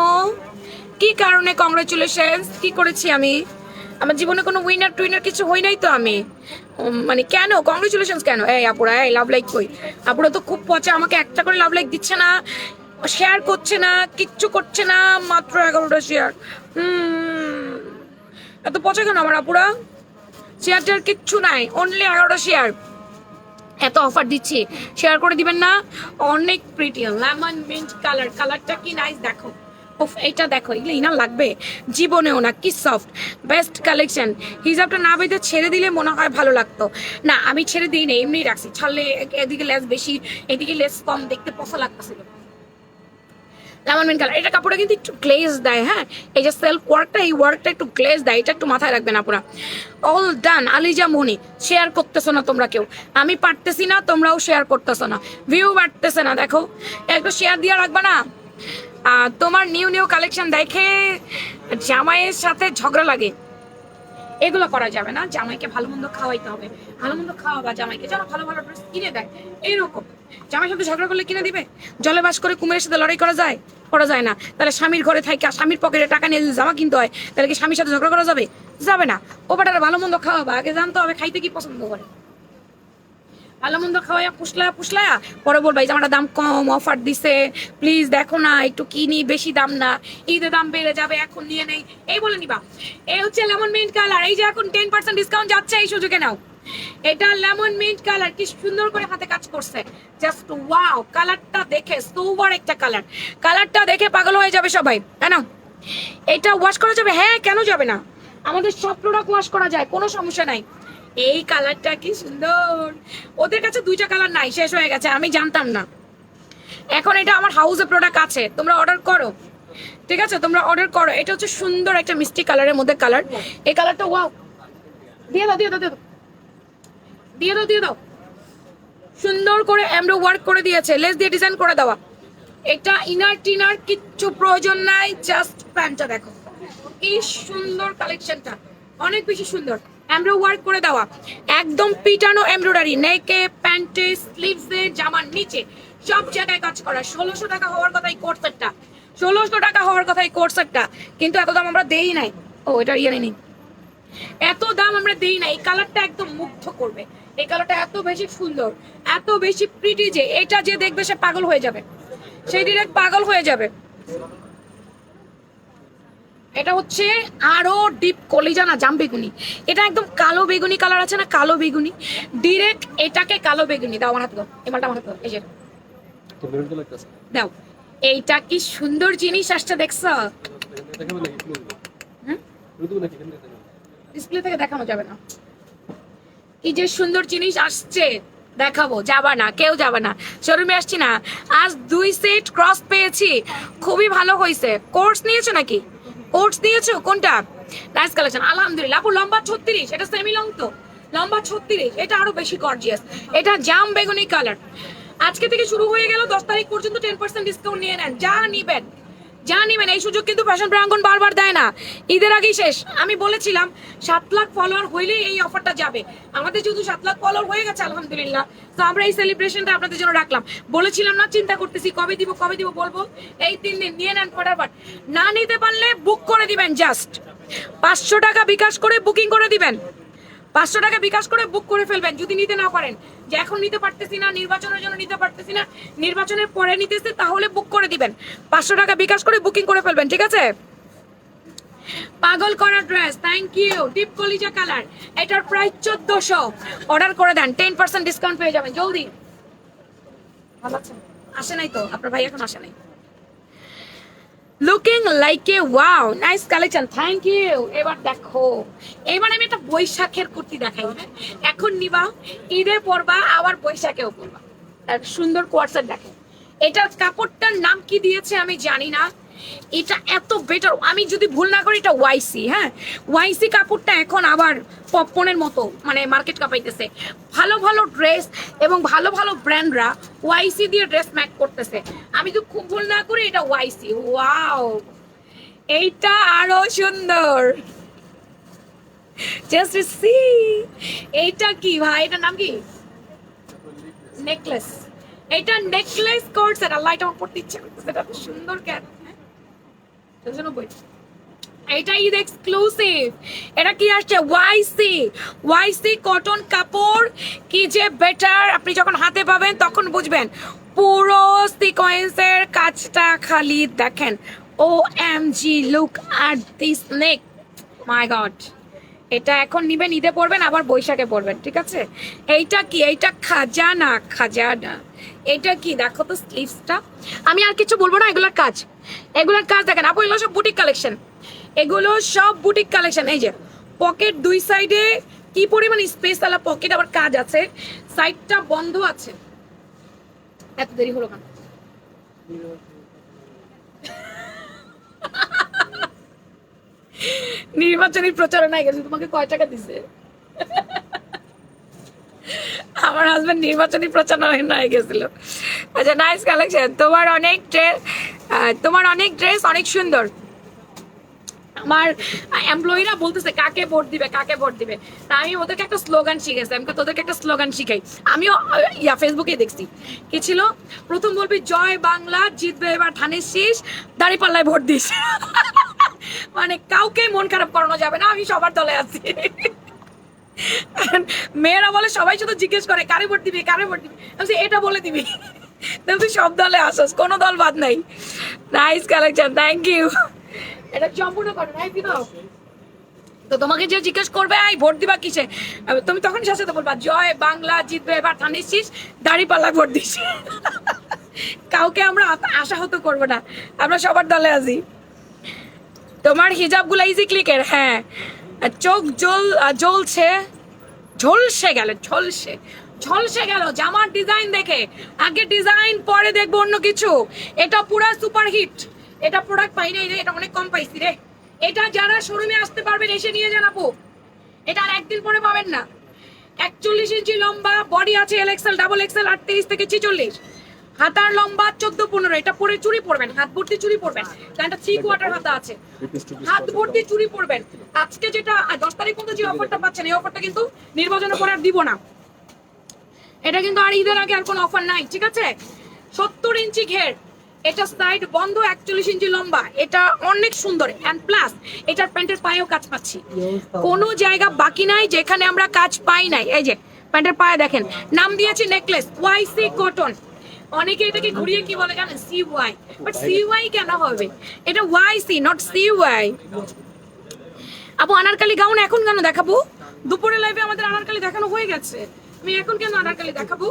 A: কি কারণে কংগ্রাচুলেশনস? কি করেছি আমি? আমার জীবনে কোনো উইনার টুইনার কিছু হই নাই তো আমি, মানে কেন কংগ্রাচুলেশনস কেন? এই আপুরা, এই লাভ লাইক কই? আপুরা তো খুব পচা, আমাকে একটা করে লাভ লাইক দিচ্ছে না, শেয়ার করছে না, কিচ্ছু করছে না, মাত্র 11টা শেয়ার। এত পচা কেন আমার আপুরা? শেয়ার টেয়ার কিচ্ছু নাই, অনলি 11টা শেয়ার। এত অফার দিচ্ছি, শেয়ার করে দিবেন না? অনেক প্রিটি লেমন মিন্ট কালার, কালারটা কি নাইস দেখো। ওফ, এটা দেখো, এগুলো ইনার লাগবে জীবনেও না, কি সফট, বেস্ট কালেকশন। হিজাবটা না বেঁধে ছেড়ে দিলে মনে হয় ভালো লাগতো, না আমি ছেড়ে দিই না, এমনি রাখছি। ছাড়লে এদিকে লেস বেশি, এদিকে লেস কম, দেখতে পচা লাগতেছিল। লেমন মিন্ট কালার, এটা কাপড়টা কিন্তু একটু গ্লেজ দেয়। হ্যাঁ, এই যে সেলফ ওয়ার্কটা, এই ওয়ার্কটা একটু গ্লেজ দেয়, এটা একটু মাথায় রাখবেন আপনারা। All done. আলিজা মনি, শেয়ার করতেছো না তোমরা কেউ, আমি পারতেছি না, তোমরাও শেয়ার করতেছো না, ভিউ বাড়তেছে না। দেখো, একটু শেয়ার দিয়ে রাখবা না? তোমার নিউ কালেকশন দেখে জামাইয়ের সাথে ঝগড়া লাগে, এগুলো করা যাবে না। জামাইকে ভালো মন্দ খাওয়াইতে হবে, ভালো মন্দ খাওয়াবা জামাইকে, যেন ভালো ভালো ড্রেস কিনে দেয়। এইরকম জামাইয়ের সাথে ঝগড়া করলে কিনে দিবে? জলে বাস করে কুমিরের সাথে লড়াই করা যায়? করা যায় না। তাহলে স্বামীর ঘরে থাইকা স্বামীর পকেটে টাকা নিয়ে যদি জামা কিনতে হয়, তাহলে কি স্বামীর সাথে ঝগড়া করা যাবে? যাবে না। ও বাটারা ভালো মন্দ খাওয়াবা, আগে জানতে হবে খাইতে কি পছন্দ করে। ভালো মন্দ খাওয়াইয়া পুষলায়া পরে বলবা এই জামাটার দাম কম, অফার দিছে, প্লিজ দেখো না, একটু কিনি, বেশি দাম না, ঈদে দাম বেড়ে যাবে, এখন নিয়ে নেই, এই বলে নিবা। এই হচ্ছে লেমন মিন্ট কালার, এই যে এখন 10% ডিসকাউন্ট যাচ্ছে, এই সুযোগে নাও। এটা লেমন মিন্ট কালার, কি সুন্দর করে হাতে কাজ করছে, জাস্ট ওয়াও। কালারটা দেখে সুপার একটা কালার, কালারটা দেখে পাগল হয়ে যাবে সবাই। তাই না? এটা ওয়াশ করা যাবে? হ্যাঁ, কেন যাবে না, আমাদের সব প্রোডাক্ট ওয়াশ করা যায়, কোনো সমস্যা নাই। এই কালারটা কি সুন্দর, ওদের কাছে 2টা কালার নাই, শেষ হয়ে গেছে, আমি জানতাম না। এখন এটা আমার হাউসে প্রোডাক্ট আছে, তোমরা অর্ডার করো, ঠিক আছে, তোমরা অর্ডার করো। এটা হচ্ছে সুন্দর একটা মিষ্টি কালারের মধ্যে কালার, এই কালারটা ওয়াও। দিয়ে দাও, সুন্দর করে এমব্রো ওয়ার্ক করে দিয়েছে, লেস দিয়ে ডিজাইন করে দেওয়া। এটা ইনার টিনার কিচ্ছু প্রয়োজন নাই, জাস্ট প্যান্টটা দেখো, কি সুন্দর কালেকশনটা, অনেক বেশি সুন্দর। এমব্রো ওয়ার্ক করে দেওয়া, একদম পিটানো এমব্রয়ডারি, নেকে, প্যান্টে, স্লিভসে, জামার নিচে সব জায়গায় কাজ করা। 1600 টাকা হওয়ার কথাই কোট সেটটা, 1600 টাকা হওয়ার কথাই কোট সেটটা, কিন্তু এত দাম আমরা দেই নাই। ও, এটা ইয়ে নেই, এত দাম আমরা দেই না। এই কালারটা একদম মুগ্ধ করবে, এই কালারটা এত বেশি সুন্দর, এত বেশি প্রিটি যে এটা যে দেখবে সে পাগল হয়ে যাবে, সেই ডিরেক্ট পাগল হয়ে যাবে। এটা হচ্ছে আরো ডিপ কলিজা না জাম বেগুনি, এটা একদম কালো বেগুনি কালার আছে না, কালো বেগুনি, ডিরেক্ট এটাকে কালো বেগুনি। দাও আমার হাতে দাও, এমালটা আমার হাতে দাও, এই যে দাও। এইটা কি সুন্দর জিনিস আসছে, দেখছো? ডিসপ্লে থেকে দেখানো যাবে না, কি যে সুন্দর জিনিস আসছে, দেখাবো, যাবা না, কেউ যাবে না, শোরুমে আসছি না। আজ 2 সেট ক্রস পেয়েছি, খুবই ভালো হয়েছে। কোর্স নিয়েছো নাকি? কোর্স নিয়েছো? কোনটা? নাইস কালেকশন আলহামদুলিল্লাহ। আপু লম্বা 36, এটা সেমি লং তো, লম্বা 36, এটা আরো বেশি গর্জিয়াস, এটা জাম বেগুনি কালার। আজকে থেকে শুরু হয়ে গেল, 10 তারিখ পর্যন্ত 10% ডিসকাউন্ট নিয়ে নেন, যা নিবেন যা নিবেন। এই সুযোগ কিন্তু ফ্যাশন প্রাঙ্গণ বারবার দেয় না, ঈদের আগেই শেষ। আমি বলেছিলাম 7 লাখ ফলোয়ার হইলেই এই অফারটা যাবে, আমাদের যেহেতু 7 লাখ ফলোয়ার হয়ে গেছে আলহামদুলিল্লাহ, তো আমরা এই সেলিব্রেশনটা আপনাদের জন্য রাখলাম। বলেছিলাম না, চিন্তা করতেছি কবে দিব বলবো, এই 3 দিন নিয়ে নেন ফটাফট। না নিতে পারলে বুক করে দিবেন, জাস্ট 500 টাকা বিকাশ করে বুকিং করে দিবেন, 500 টাকা বিকাশ করে বুক করে ফেলবেন। যদি নিতে না পারেন, যে এখন নিতে পারতেছি না, নির্বাচনের জন্য নিতে পারতেছি না, নির্বাচনের পরে নিতেছে, তাহলে বুক করে দিবেন, 500 টাকা বিকাশ করে বুকিং করে ফেলবেন, ঠিক আছে? পাগল করা ড্রেস, থ্যাংক ইউ, ডিপ কলিজা কালার, এটার প্রাইস 1400। অর্ডার করে দেন, 10% ডিসকাউন্ট পেয়ে যাবেন, জলদি। ভালো আছেন? আসে নাই তো আপনার ভাই, এখন আসে নাই। Looking like a wow, nice collection, thank you. এবার দেখো, এবার আমি একটা বৈশাখের কুর্তি দেখাই, হ্যাঁ? এখন নিবা, ঈদে পরবা, আবার বৈশাখেও পরবা। এক সুন্দর কোয়ার্টসেট দেখেন, এটার কাপড়টার নাম কি দিয়েছে আমি জানি না, এটা এত বেটার, আমি যদি ভুল না করি এটা ওয়াইসি, হ্যাঁ ওয়াইসি কাপড়টা এখন আবার পপকর্নের মতো মানে মার্কেট কাঁপাইতেছে। ভালো ভালো ড্রেস এবং ভালো ভালো ব্র্যান্ডরা ওয়াইসি দিয়ে ড্রেস ম্যাক করতেছে, আমি যদি খুব ভুল না করি এটা ওয়াইসি। ওয়াও, এইটা আরো সুন্দর, জাস্ট সি। এইটা কি ভাই, এটার নাম কি? নেকলেস, এটা নেকলেস কোর্স, এটা লাইট অন করতে ইচ্ছে করতেছে, এটা সুন্দর কেন, এটা ঈদ এক্সক্লুসিভ। এটা কি আসছে? ওয়াইসি, ওয়াইসি কটন কাপড়, কি যে বেটার, আপনি যখন হাতে পাবেন তখন বুঝবেন। পুরো সিকোয়েন্সের কাজটা খালি দেখেন, O M G, look at this neck, my God. এটা এখন নিবেন, ঈদে পরবেন, আবার বৈশাখে পরবেন, ঠিক আছে? এইটা কি? এইটা খাজানা, খাজানা। এটা কি দেখো তো স্লিভসটা, আমি আর কিছু বলবো না, এগুলোর কাজ, এগুলোর কাজ দেখেন আপু, এগুলো সব বুটিক কালেকশন, এগুলো সব বুটিক কালেকশন। এই যে পকেট দুই সাইডে কি পরিমাণ স্পেস আলা পকেট, আবার কাজ আছে, সাইডটা বন্ধ আছে। এত দেরি হলো কেন? নির্বাচনী প্রচারণায় গেছে, তোমাকে কয় টাকা দিছে? আমার হাজবেন্ড নির্বাচনী প্রচারণায় গেছিল। আচ্ছা, নাইস কালেকশন, তোমার অনেক ড্রেস অনেক সুন্দর। আমার এমপ্লয়িরা বলতেছে কাকে ভোট দিবে, কাকে ভোট দিবে, তা আমি ওদেরকে একটা স্লোগান শিখেছি, আমি তোদেরকে একটা স্লোগান শিখাই। আমিও ফেসবুকে দেখছি, কি ছিল, প্রথম বলবি জয় বাংলা, জিতবে এবার ধানের শীষ, দাঁড়িপাল্লায় ভোট দিস। মানে কাউকে মন খারাপ করানো যাবে না, আমি সবার দলে আছি। মেয়েরা বলে, সবাই শুধু জিজ্ঞেস করে কারে ভোট দিবি, কারে ভোট দিবি, আমি এটা বলে দিবি, তুই সব দলে আসস, কোনো দল বাদ নাই। Nice collection, thank you. এটা সম্পূর্ণ করো, নাই দিন। তো তোমাকে যে জিজ্ঞেস করবে এই ভোট দিবা কিসে, তুমি তখন সাথে বলবা জয় বাংলা, জিতবে এবার ধানের শীষ, দাঁড়িপাল্লায় ভোট দিস। কাউকে আমরা আশাহত করবো না, আমরা সবার দলে আছি। তোমার হিজাব গুলা ইজি ক্লিকের, হ্যাঁ চোখ জ্বলছে, ঝলসে গেল জামার ডিজাইন দেখে। আগে ডিজাইন, পরে দেখবো অন্য কিছু। এটা পুরা সুপার হিট, এটা প্রোডাক্ট পাই নাই রে, এটা অনেক কম পাইছি রে। এটা যারা শোরুমে আসতে পারবেন এসে নিয়ে যান আপু, এটা আর একদিন পরে পাবেন না। 41 ইঞ্চি লম্বা, বডি আছে এল এক্সেল, ডাবল এক্সেল 38 থেকে 46, হাতার লম্বা 14-15। এটা পরে চুড়ি পরবেন, হাত ভর্তি চুড়ি পরবেন, কারণ এটা 3/4 হাতা আছে, হাত ভর্তি চুড়ি পরবেন। আজকে যেটা 10 তারিখ পর্যন্ত যে অফারটা পাচ্ছেন, এই অফারটা কিন্তু নির্বাচনের পরে আর দিব না। এটা কিন্তু আর ঈদের আগে আর কোনো অফার নাই, ঠিক আছে? 70 ইঞ্চি ঘের, এটা সাইড বন্ধ, 41 ইঞ্চি লম্বা, এটা অনেক সুন্দর। এন্ড প্লাস এটার প্যান্টের পায়েও কাজ পাচ্ছি, কোনো জায়গা বাকি নাই যেখানে আমরা কাজ পাই নাই। এই যে প্যান্টের পায়ে দেখেন, নাম দিয়েছি নেকলেস, ওয়াইসি কটন। অনেকে এটাকে ঘুরিয়ে কি বলে জানেন, সিওয়াই, বাট সিওয়াই কেন হবে, এটা ওয়াইসি নট সিওয়াই। আপু আনারকালি গাউন এখন কেন দেখাবো? দুপুরে লাইভে আমাদের আনারকালি দেখানো হয়ে গেছে, আমি এখন কেন আনারকালি দেখাবো?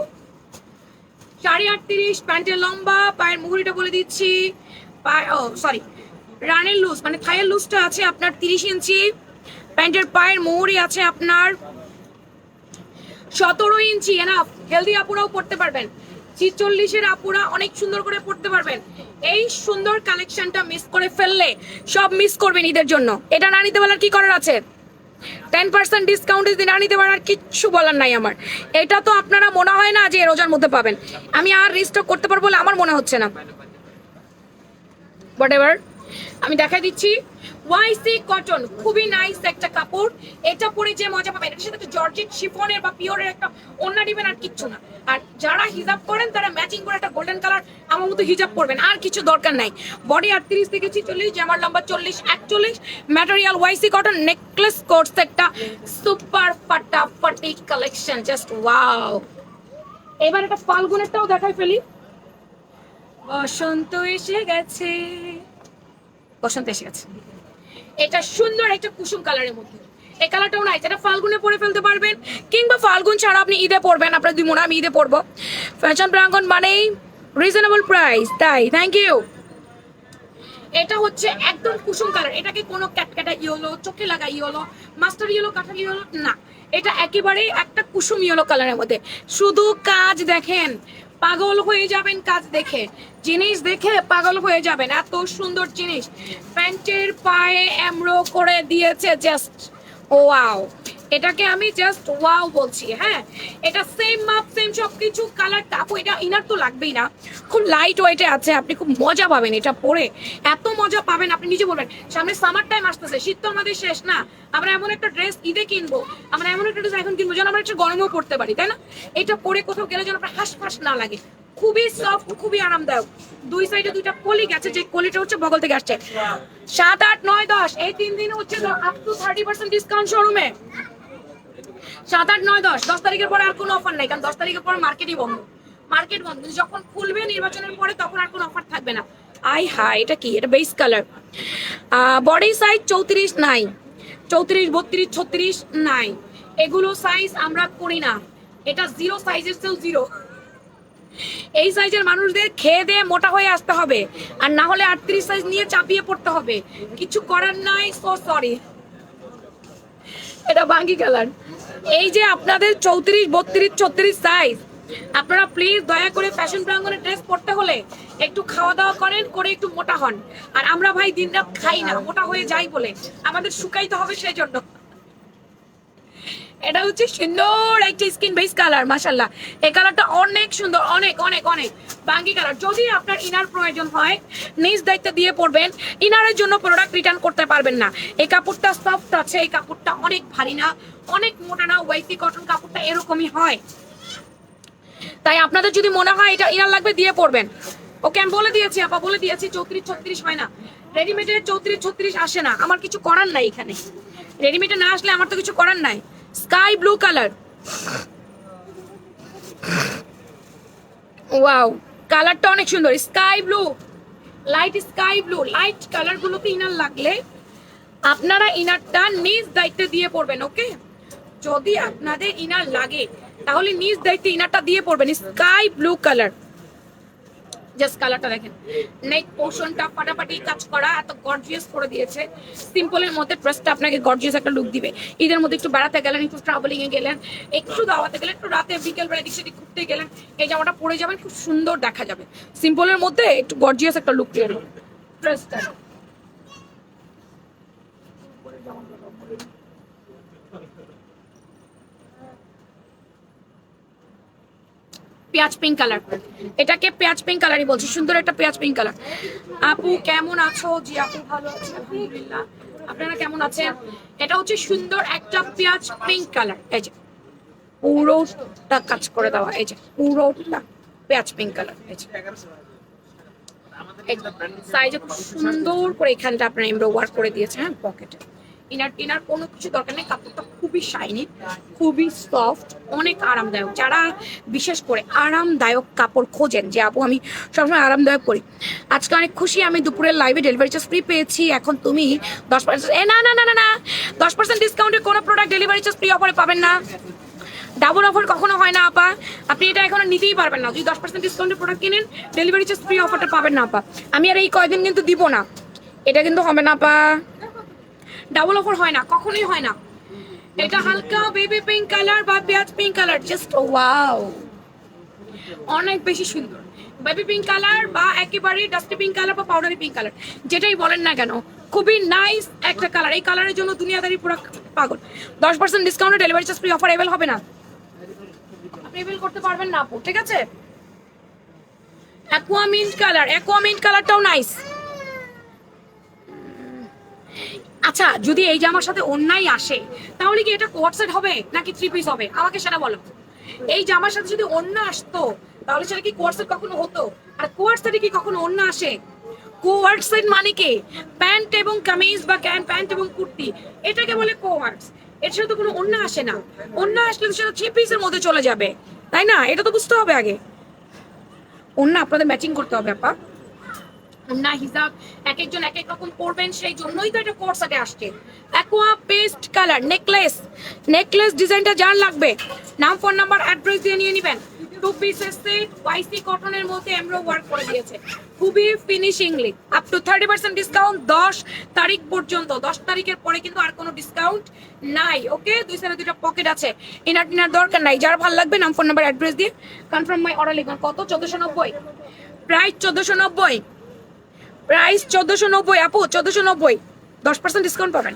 A: 38.5 প্যান্টের লম্বা, পায়ের মুহুরিটা বলে দিচ্ছি, রানের লুজ মানে থাইয়ের লুজটা আছে আপনার 30 ইঞ্চি, প্যান্টের পায়ের মুহুরি আছে আপনার 17 ইঞ্চি। এনাফ, হেলদি আপুরাও পড়তে পারবেন। 46-এর আপুরা অনেক সুন্দর করে পড়তে পারবেন। এই সুন্দর কালেকশনটা মিস করে ফেললে সব মিস করবেন ঈদের জন্য। এটা না নিতে পারলে কি করার আছে? 10% ডিসকাউন্ট যদি না নিতে পারার কিচ্ছু বলার নাই আমার। এটা তো আপনারা মনে হয় না যে রোজার মধ্যে পাবেন। আমি আর রিস্টক করতে পারবো বলে আমার মনে হচ্ছে না। হোয়াটএভার, আমি দেখাই দিচ্ছি। ওয়াইসি কটন, খুবই নাইস একটা কাপড়। এটা পরে যে মজা পাবেন, এটার সাথে জর্জেট শিফনের বা পিওরের একটা ওড়না দিবেন, আর কিচ্ছু না। আর যারা হিজাব করেন তারা ম্যাচিং করে একটা গোল্ডেন কালার আমার মতো হিজাব করবেন, আর কিছু দরকার নাই। বডি 38 থেকে 46, জামার লম্বা 40-41, ম্যাটেরিয়াল ওয়াইসি কটন, নেকলেস কোর্স একটা সুপার ফাটাফাটি কালেকশন, জাস্ট ওয়াও। এবার একটা ফাল্গুনেরটাও দেখাই ফেলি। বসন্ত এসে গেছে, বসন্ত এসে গেছে। এটা সুন্দর একটা কুসুম কালারের মধ্যে, এই কালারটাও নাই। এটা ফাল্গুনে পরে ফেলতে পারবেন, কিংবা ফাল্গুন ছাড়া আপনি ঈদে পরবেন। আপনার দুই মনে, আমি ঈদে পরবো। ফ্যাশন প্রাঙ্গণ মানেই রিজনেবল প্রাইস, তাই থ্যাংক ইউ। এটা হচ্ছে একদম কুসুম কালার, এটাকে কোনো ক্যাটক্যাটা ইয়েলো, চোখে লাগা ইয়েলো, মাস্টার ইয়েলো, কাঁঠাল ইয়েলো না, এটা একেবারেই একটা কুসুম ইয়েলো কালারের মধ্যে। শুধু কাজ দেখেন, পাগল হয়ে যাবেন কাজ দেখে, জিনিস দেখে পাগল হয়ে যাবেন, এত সুন্দর জিনিস। প্যান্টের পায়ে এমব্রো করে দিয়েছে, জাস্ট ওয়াও। এটাকে আমি জাস্ট ওয়াও বলছি। হ্যাঁ, এটা সেম মাপ, সেম সবকিছু, কালারটা আপু এটা ইনার তো লাগবেই না, খুব লাইট ওয়েটে আছে, আপনি খুব মজা পাবেন এটা পরে, এত মজা পাবেন আপনি নিজে বলবেন। সামনে সামার টাইম আসতেছে, শীত তো আমাদের শেষ না, আমরা এমন একটা ড্রেস ঈদে কিনবো, আমরা এমন একটা ড্রেস এখন কিনবো যেন আমরা একটা গরমেও পড়তে পারি, তাই না? এটা পরে কোথাও গেলে যেন আপনার হাঁসফাঁস না লাগে। খুবই সফট, খুবই আরামদায়ক। দুই সাইডে দুইটা কলি গেছে, যে কলিটা হচ্ছে বগল থেকে আসছে। 7, 8, 9, 10 এই 3 দিন হচ্ছে আপ টু 30% ডিসকাউন্ট শোরুমে। 7, 8, 9, 10 10 তারিখের পরে আর কোনো অফার নাই, কারণ 10 তারিখের পরে মার্কেটই বন্ধ। মার্কেট বন্ধ যখন খুলবে নির্বাচনের পরে, তখন আর কোনো অফার থাকবে না। আই হাই, এটা কি? এটা বেস কালার। বডি সাইজ 34 নাই, 34, 32, 36 নাই, এগুলো সাইজ আমরা করি না। এটা 0 সাইজের চেয়েও 0। এই সাইজের মানুষদের খেয়ে দিয়ে মোটা হয়ে আসতে হবে, আর না হলে 38 সাইজ নিয়ে চাপিয়ে পড়তে হবে, কিছু করার নাই। So sorry. এটা বাঙ্গি কালার। এই যে আপনাদের 34, 32, 36 সাইজ, আপনারা প্লিজ দয়া করে ফ্যাশন প্রাঙ্গণের ড্রেস পরতে হলে একটু খাওয়া দাওয়া করেন, করে একটু মোটা হন। আর আমরা ভাই দিন রাত খাই না, মোটা হয়ে যাই বলে আমাদের শুকাইতে হবে, সেই জন্য। এটা হচ্ছে সুন্দর একটা স্কিন বেস কালার, মাশাআল্লাহ। এই কালারটা অনেক সুন্দর, অনেক অনেক অনেক বাঙ্গি কালার। যদি আপনার ইনার প্রয়োজন হয়, নিজ দায়িত্ব দিয়ে পড়বেন, ইনারের জন্য প্রোডাক্ট রিটার্ন করতে পারবেন না। এই কাপড়টা সফট আছে, এই কাপড়টা অনেক ভারী না, অনেক মোটা না, ওয়াইসি কটন কাপড়টা এরকমই হয়। তাই আপনাদের যদি মনে হয় এটা ইনার লাগবে, দিয়ে পড়বেন। ওকে, আমি বলে দিয়েছি আপা, বলে দিয়েছি 34, 36 হয় না, রেডিমেডের 34, 36 আসে না, আমার কিছু করার নাই। এখানে রেডিমেডে না আসলে আমার তো কিছু করার নাই। স্কাই ব্লু কালার, ওয়াও, কালারটা অনেক সুন্দর। Sky blue, light sky blue, light colour গুলোতে ইনার লাগলে আপনারা ইনারটা নিজ দায়িত্বে দিয়ে পড়বেন। ওকে, যদি আপনাদের ইনার লাগে তাহলে নিজ দায়িত্বে ইনারটা দিয়ে পড়বেন। স্কাই ব্লু কালার, জাস্ট কালারটা দেখেন, নেক পোর্শনটা ফাটাফাটি কাজ করা, এত গর্জিয়াস করে দিয়েছে। সিম্পলের মধ্যে ড্রেসটা আপনাকে গর্জিয়াস একটা লুক দিবে। ঈদের মধ্যে একটু বেড়াতে গেলেন, একটু ট্রাভেলিং এ গেলেন, একটু দাওয়াতে গেলেন, একটু রাতে বিকেল বেলা এদিক সেদিক ঘুরতে গেলেন, এই জামাটা পরে যাবেন, খুব সুন্দর দেখা যাবে। সিম্পলের মধ্যে একটু গর্জিয়াস একটা লুক দিয়ে ড্রেসটা। পেঁয়াজ পিঙ্ক কালার, এটাকে পেঁয়াজ পিঙ্ক কালারই বলছি, সুন্দর একটা পেঁয়াজ পিঙ্ক কালার। আপু কেমন আছো? জি আপু ভালো আছি আলহামদুলিল্লাহ, আপনারা কেমন আছেন? এটা হচ্ছে সুন্দর একটা পেঁয়াজ পিঙ্ক কালার, এই যে পুরোটা কাজ করে দেওয়া, এই যে পুরোটা পেঁয়াজ পিঙ্ক কালার, এই যে সাইজে খুব সুন্দর করে এখানটা আপনার এমব্রো ওয়ার্ক করে দিয়েছে। হ্যাঁ, পকেটে ইনার টিনার কোনো কিছু দরকার নেই। কাপড়টা খুবই শাইনি, খুবই সফট, অনেক আরামদায়ক। যারা বিশেষ করে আরামদায়ক কাপড় খোঁজেন, যে আপু আমি সবসময় আরামদায়ক করি, আজকে অনেক খুশি, আমি দুপুরের লাইভে ডেলিভারি চার্জ ফ্রি পেয়েছি। এখন তুমি 10%, না না না না না, 10% ডিসকাউন্টে কোনো প্রোডাক্ট ডেলিভারি চার্জ ফ্রি অফারে পাবেন না। ডাবল অফার কখনো হয় না আপা, আপনি এটা এখনো নিতেই পারবেন না। যদি 10% ডিসকাউন্টের প্রোডাক্ট কিনেন, ডেলিভারি চার্জ ফ্রি অফারটা পাবেন না আপা। আমি আর এই কয়দিন কিন্তু দিব না, এটা কিন্তু হবে না আপা, ডাবল অফার হয় না, কখনোই হয় না। এটা হালকা বেবি পিঙ্ক কালার বা পেঁয়াজ পিঙ্ক কালার, জাস্ট ওয়াও। অনেক বেশি সুন্দর। বেবি পিঙ্ক কালার বা একেবারে ডাস্টি পিঙ্ক কালার বা পাউডারি পিঙ্ক কালার, যেটাই বলেন না কেন, খুবই নাইস একটা কালার। এই কালারের জন্য দুনিয়াদারি পুরো পাগল। 10% ডিসকাউন্টে delivery charge free offer avail হবে না, আপনি অ্যাভেল করতে পারবেন না আপু, ঠিক আছে? Aqua mint colour, aqua mint কালারটাও নাইস। আচ্ছা, যদি এই জামার সাথে অন্যাই আসে তাহলে কি এটা কোয়ার্ট সেট হবে নাকি 3 পিস হবে? আমাকে সেটা বলো। এই জামার সাথে যদি অন্য আসতো তাহলে সেটা কি কোয়ার্ট সেট কখনো হতো? আর কোয়ার্ট সেটে কি কখনো অন্য আসে? কোয়ার্ট সেট মানে কি প্যান্ট এবং কামিজ বা প্যান্ট এবং কুর্তি, এটাকে বলে কোয়ার্টস। এর সাথে তো কোনো অন্য আসে না। অন্য আসলে তো সেটা 3 পিসের মধ্যে চলে যাবে, তাই না? এটা তো বুঝতে হবে আগে। অন্য আপনাদের ম্যাচিং করতে হবে আপা, না হিসাব এক একজন এক এক রকম করবেন, সেই জন্যই তো এটা কোর্ট সেটে আসছে। অ্যাকোয়া পেস্ট কালার নেকলেস ডিজাইনটা যার লাগবে নাম, ফোন নাম্বার, অ্যাড্রেস দিয়ে নিয়ে নেবেন। 2 পিসের সেট ওয়াইসি কটনের মধ্যে এমব্রো ওয়ার্ক করে দিয়েছে, খুবই ফিনিশিংলি। আপ টু 30% ডিসকাউন্ট 10 তারিখ পর্যন্ত। 10 তারিখের পরে কিন্তু আর কোনো ডিসকাউন্ট নাই, ওকে? 2 সাইডে 2টা পকেট আছে, ইনার টিনার দরকার নাই। যার ভালো লাগবে নাম, ফোন নাম্বার, অ্যাড্রেস দিয়ে কনফার্ম মাই অর্ডার লিখবেন। কত? 1490, প্রাইস 1490, প্রাইস 1490 আপু, 1490। 10% ডিসকাউন্ট পাবেন,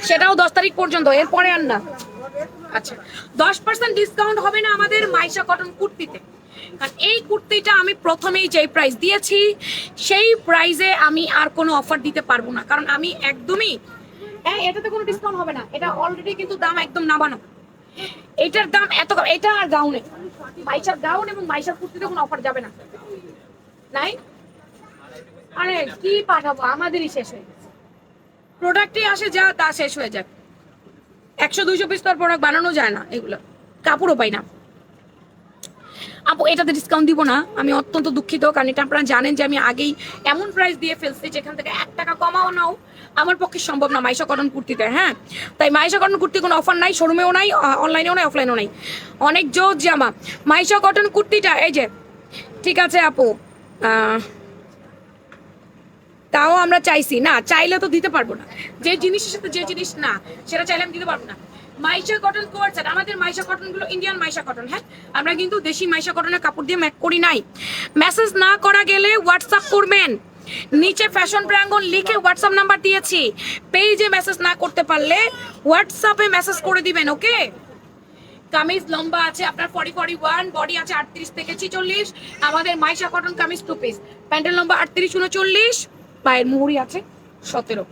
A: সেটাও 10 তারিখ পর্যন্ত, এরপরে আর না। আচ্ছা, 10% ডিসকাউন্ট হবে না আমাদের মাইশা কটন কুর্তিতে, কারণ এই কুর্তিটা আমি প্রথমেই যেই প্রাইস দিয়েছি সেই প্রাইসে আমি আর কোনো অফার দিতে পারবো না, কারণ আমি একদমই এটাতে কোনো ডিসকাউন্ট হবে না। এটা অলরেডি কিন্তু দাম একদম নামানো, এটার দাম এত কম। এটা আর গাউনে, মাইশার গাউন এবং মাইশার কুর্তিতে কোনো অফার যাবে না, নাই। আরে কি পাঠাবো, আমাদেরই শেষ হয়ে গেছে। প্রোডাক্টই আসে যা তা শেষ হয়ে যায়। 100-200 পিস তোর প্রোডাক্ট বানানো যায় না, এগুলো কাপড়ও পাই না আপু। এটাতে ডিসকাউন্ট দিব না, আমি অত্যন্ত দুঃখিত, কারণ এটা আপনারা জানেন যে আমি আগেই এমন প্রাইস দিয়ে ফেলছি যেখান থেকে 1 টাকা কমানো আমার পক্ষে সম্ভব না মাইশা কটন কুর্তিতে। হ্যাঁ, তাই মাইশা কটন কুর্তি কোনো অফার নাই, শোরুমেও নাই, অনলাইনেও নাই, অফলাইনেও নাই। অনেক জোর জামা মাইশা কটন কুর্তিটা, এই যে। ঠিক আছে আপু, তাও আমরা চাইছি না, চাইলে তো দিতে পারবো না। যে জিনিসের সাথে যে জিনিস না, সেটা চাইলে আমি দিতে পারবো না। মাইশা কটন কোয়ার্ট সেট, আমাদের মাইশা কটন গুলো ইন্ডিয়ান মাইশা কটন। হ্যাঁ, আমরা কিন্তু দেশি মাইশা কটনের কাপড় দিয়ে মেক করি নাই। মেসেজ না করা গেলে হোয়াটসঅ্যাপ করবেন, নিচে ফ্যাশন প্রাঙ্গন লিখে হোয়াটসঅ্যাপ নাম্বার দিয়েছি। পেজে মেসেজ না করতে পারলে হোয়াটসঅ্যাপে মেসেজ করে দিবেন, ওকে? কামিজ লম্বা আছে আপনার 40-41, বডি আছে 38 থেকে 46। আমাদের মাইশা কটন কামিজ 2 পিস, প্যান্টের লম্বা 38-39, পায়ের মুহুরি আছে 17।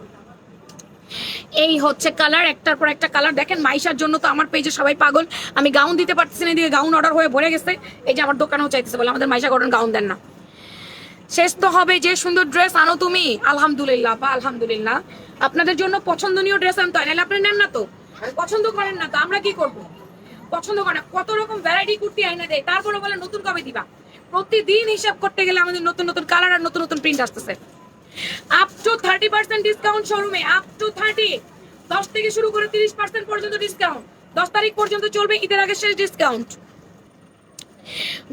A: এই হচ্ছে কালার, একটার পর একটা কালার। দেখেন, মাইশার জন্য তো আমার পেজে সবাই পাগল। আমি গাউন দিতে পারতেছি না, দিয়ে গাউন অর্ডার হয়ে ভরে গেছে। এই যে আমার দোকানেও চাইতেছে, বলে আমাদের মাইশা কটন গাউন দেন না। শেষ তো হবে, যে সুন্দর ড্রেস আনো তুমি, আলহামদুলিল্লাহ বা আলহামদুলিল্লাহ। আপনাদের জন্য পছন্দনীয় ড্রেস আনতে হয়, নাহলে আপনি নেন না তো, পছন্দ করেন না তো আমরা কি করবো? পছন্দ করে কত রকম ভ্যারাইটি কুর্তি আইনা দেয়, তারপরে বলে নতুন কবে দিবা। প্রতিদিন হিসাব করতে গেলে আমাদের নতুন নতুন কালার আর নতুন নতুন প্রিন্ট আসতেছে। আপ টু 30% ডিসকাউন্ট শোরুমে, আপ টু 30, 10 থেকে শুরু করে 30% পর্যন্ত ডিসকাউন্ট। 10 তারিখ পর্যন্ত চলবে, ঈদের আগে শেষ ডিসকাউন্ট।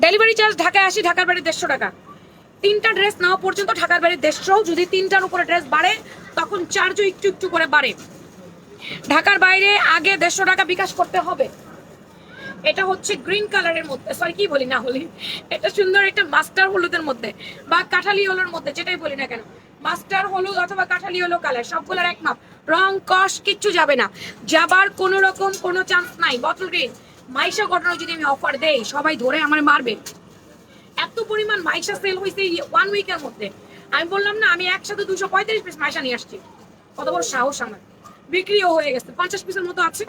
A: ডেলিভারি চার্জ ঢাকায় 80, ঢাকার বাইরে 150 টাকা। 3টা ড্রেস নেওয়া পর্যন্ত ঢাকার বাইরে 150, যদি 3টার উপরে ড্রেস বাড়ে তখন চার্জও একটু একটু করে বাড়ে। ঢাকার বাইরে আগে 150 টাকা বিকাশ করতে হবে। এটা হচ্ছে গ্রিন কালারের মধ্যে, সরি কি বলি না হলি, এটা সুন্দর একটা মাস্টার হলুদের মধ্যে বা কাঠালি হলুদের মধ্যে, যেটাই বলি না কেন, মাস্টার হলুদ অথবা কাঠালি হলুদ কালার, সবগুলোর এক মাপ, রং কস কিচ্ছু যাবে না, যাবার কোনো রকম কোনো চান্স নাই। বটল গ্রিন মাইশা কটনে যদি আমি অফার দেই সবাই ধরে আমার মারবে। এত পরিমাণ মাইশা সেল হয়েছে 1 উইকের মধ্যে। আমি বললাম না, আমি একসাথে 235 পিস মাইশা নিয়ে আসছি, কত বড় সাহস আমার। বিক্রিও হয়ে গেছে, 50 পিসের মতো আছে।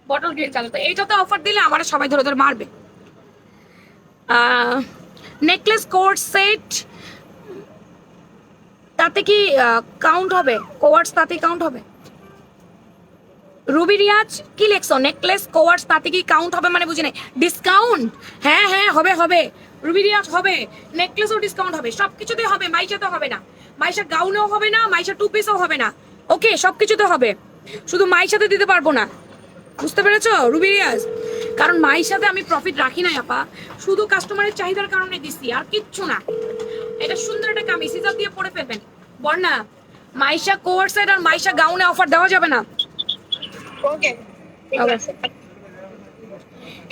A: বটল গ্রিন কালার, তো এইটাতে অফার দিলে আমার সবাই ধরে ধরে মারবে। নেকলেস কোয়ার্টস সেট, তাতে কি কাউন্ট হবে? কোয়ার্টস তাতে কাউন্ট হবে? রুবি রিয়াজ কি লেখছো? নেকলেস কোয়ার্টস তাতে কি কাউন্ট হবে মানে বুঝি নাই। ডিসকাউন্ট? হ্যাঁ হ্যাঁ হবে হবে, রুবি রিয়াজ হবে, নেকলেসও ডিসকাউন্ট হবে, সবকিছুতে হবে। মাইশাতে হবে না, মাইশা গাউনেও হবে না, মাইশা 2 পিসও হবে না, ওকে? সবকিছুতে হবে, শুধু মাইশাতে দিতে পারবো না, বুঝতে পেরেছো রুবি রিয়াজ? কারণ মাইশাতে আমি প্রফিট রাখি নাই আপা, শুধু কাস্টমারের চাহিদার কারণে দিচ্ছি, আর কিচ্ছু না। এটা সুন্দর একটা কামিজ, হিসাব দিয়ে পরে ফেলবেন। বর্ণা, মাইশা কোয়ার্টস সেট আর মাইশা গাউনে অফার দেওয়া যাবে না।
D: ওকে, ঠিক আছে।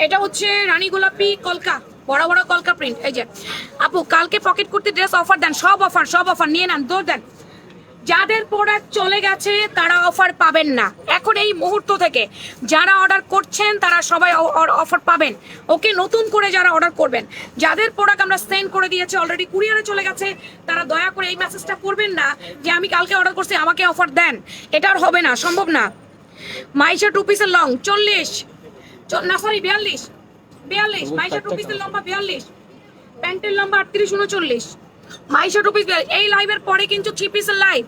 A: এটা হচ্ছে রানী গোলাপি কলকা, বড় বড় কলকা প্রিন্ট। এই যে আপু কালকে পকেট করতে ড্রেস অফার দেন, সব অফার নিয়ে নেন, দৌড় দেন। যাদের প্রোডাক্ট চলে গেছে তারা অফার পাবেন না এখন এই মুহূর্ত থেকে। যারা অর্ডার করছেন তারা সবাই অফার পাবেন। ওকে, নতুন করে যারা অর্ডার করবেন, যাদের প্রোডাক্ট আমরা সেন্ড করে দিয়েছি অলরেডি, কুরিয়ারে চলে গেছে, তারা দয়া করে এই মেসেজটা করবেন না যে আমি কালকে অর্ডার করছি আমাকে অফার দেন। এটা আর হবে না, সম্ভব না। মাইশা 2 পিসের লং 40, না সরি 42, মাইশা 2 পিসের লম্বা 42, প্যান্টের লম্বা 38 39, মাইশা 2 পিস। এই লাইভের পরে কিন্তু 3 পিসের লাইভ,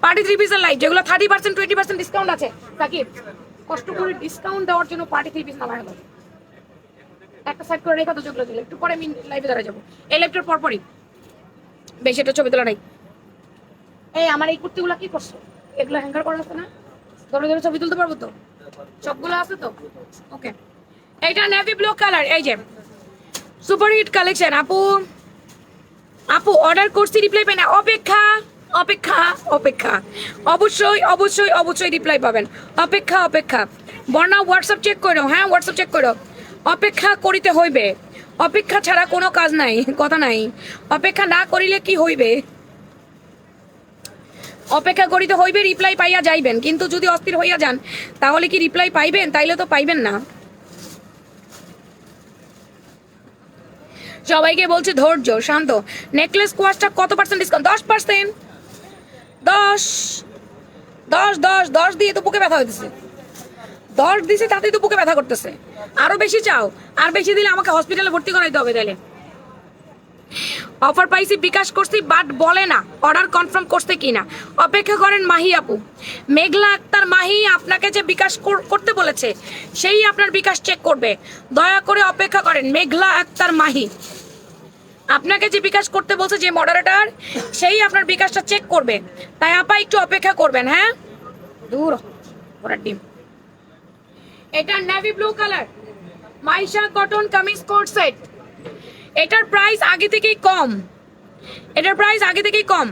A: পার্টি 3 পিসের লাইভ, যেগুলো 30% 20% ডিসকাউন্ট আছে। সাকিব কষ্ট করে ডিসকাউন্ট দেওয়ার জন্য পার্টি 3 পিস নামায় হলো। একটা সাইড করে রেখা তো যেগুলো দিলে, একটু পরে আমি লাইভে দাঁড়া যাবো, এই লাইভটার পরপরই। বেশি একটা ছবি তোলা নাই। এই আমার এই কুর্তিগুলো কি করছো? এগুলো হ্যাঙ্গার করা আছে না? ধরে ধরে ছবি তুলতে পারবো তো? সবগুলো আছে তো? ওকে, এইটা নেভি ব্লু কালার। এই যে সুপার হিট কালেকশন। আপু অর্ডার করছি, রিপ্লাই পাই না। অপেক্ষা অবশ্যই রিপ্লাই পাবেন। অপেক্ষা বর্ণা হোয়াটসঅ্যাপ চেক করো। হ্যাঁ, হোয়াটসঅ্যাপ চেক করো। অপেক্ষা করিতে হইবে, অপেক্ষা ছাড়া কোনো কাজ নাই, কথা নাই। অপেক্ষা না করিলে কি হইবে? অপেক্ষা করিতে হইবে, রিপ্লাই পাইয়া যাইবেন। কিন্তু যদি অস্থির হইয়া যান তাহলে কি রিপ্লাই পাইবেন? তাইলে তো পাইবেন না। সবাইকে বলছি ধৈর্য, শান্ত। নেকলেস কোয়াস্টটা কত পার্সেন্ট ডিসকাউন্ট? 10%। 10 দিয়ে তো বুকে ব্যথা হইতেছে। 10 দিছে তাতেই তো বুকে ব্যথা করতেছে। আরো বেশি চাও? আর বেশি দিলে আমাকে হসপিটালে ভর্তি করাইতে হবে তাইলে। অফার পাইছি, বিকাশ করছি, বাট বলে না অর্ডার কনফার্ম করতে কিনা। অপেক্ষা করেন মাহি আপু। মেঘলা আক্তার মাহি আপনাকে যে বিকাশ করতে বলেছে সেই আপনার বিকাশ চেক করবে। দয়া করে অপেক্ষা করেন। মেঘলা আক্তার মাহি আপনাকে যে বিকাশ করতে বলছে, যে মডারেটর, সেই আপনার বিকাশটা চেক করবে। তাই আপা একটু অপেক্ষা করবেন। হ্যাঁ, দূর ওরার ডিম। এটা navy blue colour, Maisha cotton kameez coat set. এটার প্রাইস আগে থেকেই কম।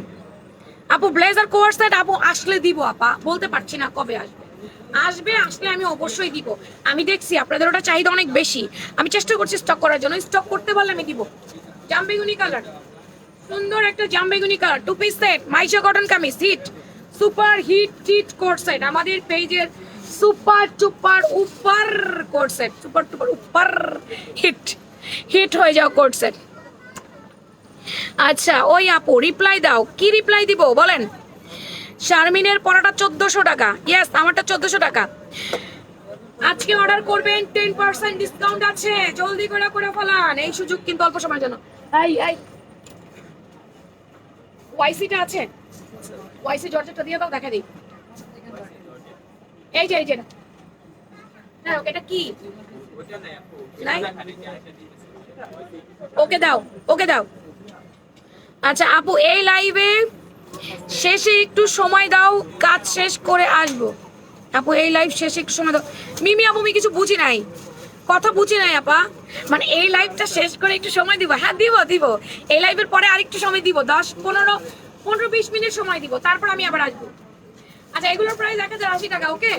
A: আপু ব্লেজার কোট সেট আপু আসলে দিব। আপা বলতে পারছি না কবে আসবে আসলে আমি অবশ্যই দিব। আমি দেখছি আপনাদের ওটা চাহিদা অনেক বেশি, আমি চেষ্টা করছি স্টক করার জন্য। স্টক করতে পারলে আমি দিব। জামবেগুনি কালার, সুন্দর একটা জামবেগুনি colour 2 piece set, Maisha cotton kameez hit, super hit coat set. আমাদের পেজের সুপার টুপার উপর কোট সেট, সুপার টুপার উপর হিট হয়ে যাও কোট সেট। আচ্ছা ওই আপু রিপ্লাই দাও। কি রিপ্লাই দিব বলেন? শারমিনের পরাটা 1400 টাকা। ইয়েস, আমারটা 1400 টাকা। আজকে অর্ডার করবেন, 10% ডিসকাউন্ট আছে, জলদি করে ফেলান। এই সুযোগ কিন্তু অল্প সময়ের জন্য। এই ওয়াইসিটা আছে? ওয়াইসি জর্জেটটা দিয়ে দাও, দেখা দিই। এই যে হ্যাঁ, এটা কি নাই? ওকে দাও। আচ্ছা আপু এই লাইভে শেষে একটু সময় দাও, কাজ শেষ করে আসবো। আপু এই লাইভ শেষে একটু সময় দাও। মিমি আপু আমি কিছু বুঝি নাই, কথা বুঝি নাই আপা। মানে এই লাইভটা শেষ করে একটু সময় দিব? হ্যাঁ দিব। এই লাইভের পরে আরেকটু সময় দিব, 10-15-20 মিনিট সময় দিব, তারপর আমি আবার আসবো। আচ্ছা এগুলোর প্রাইস 1080 টাকা। ওকে,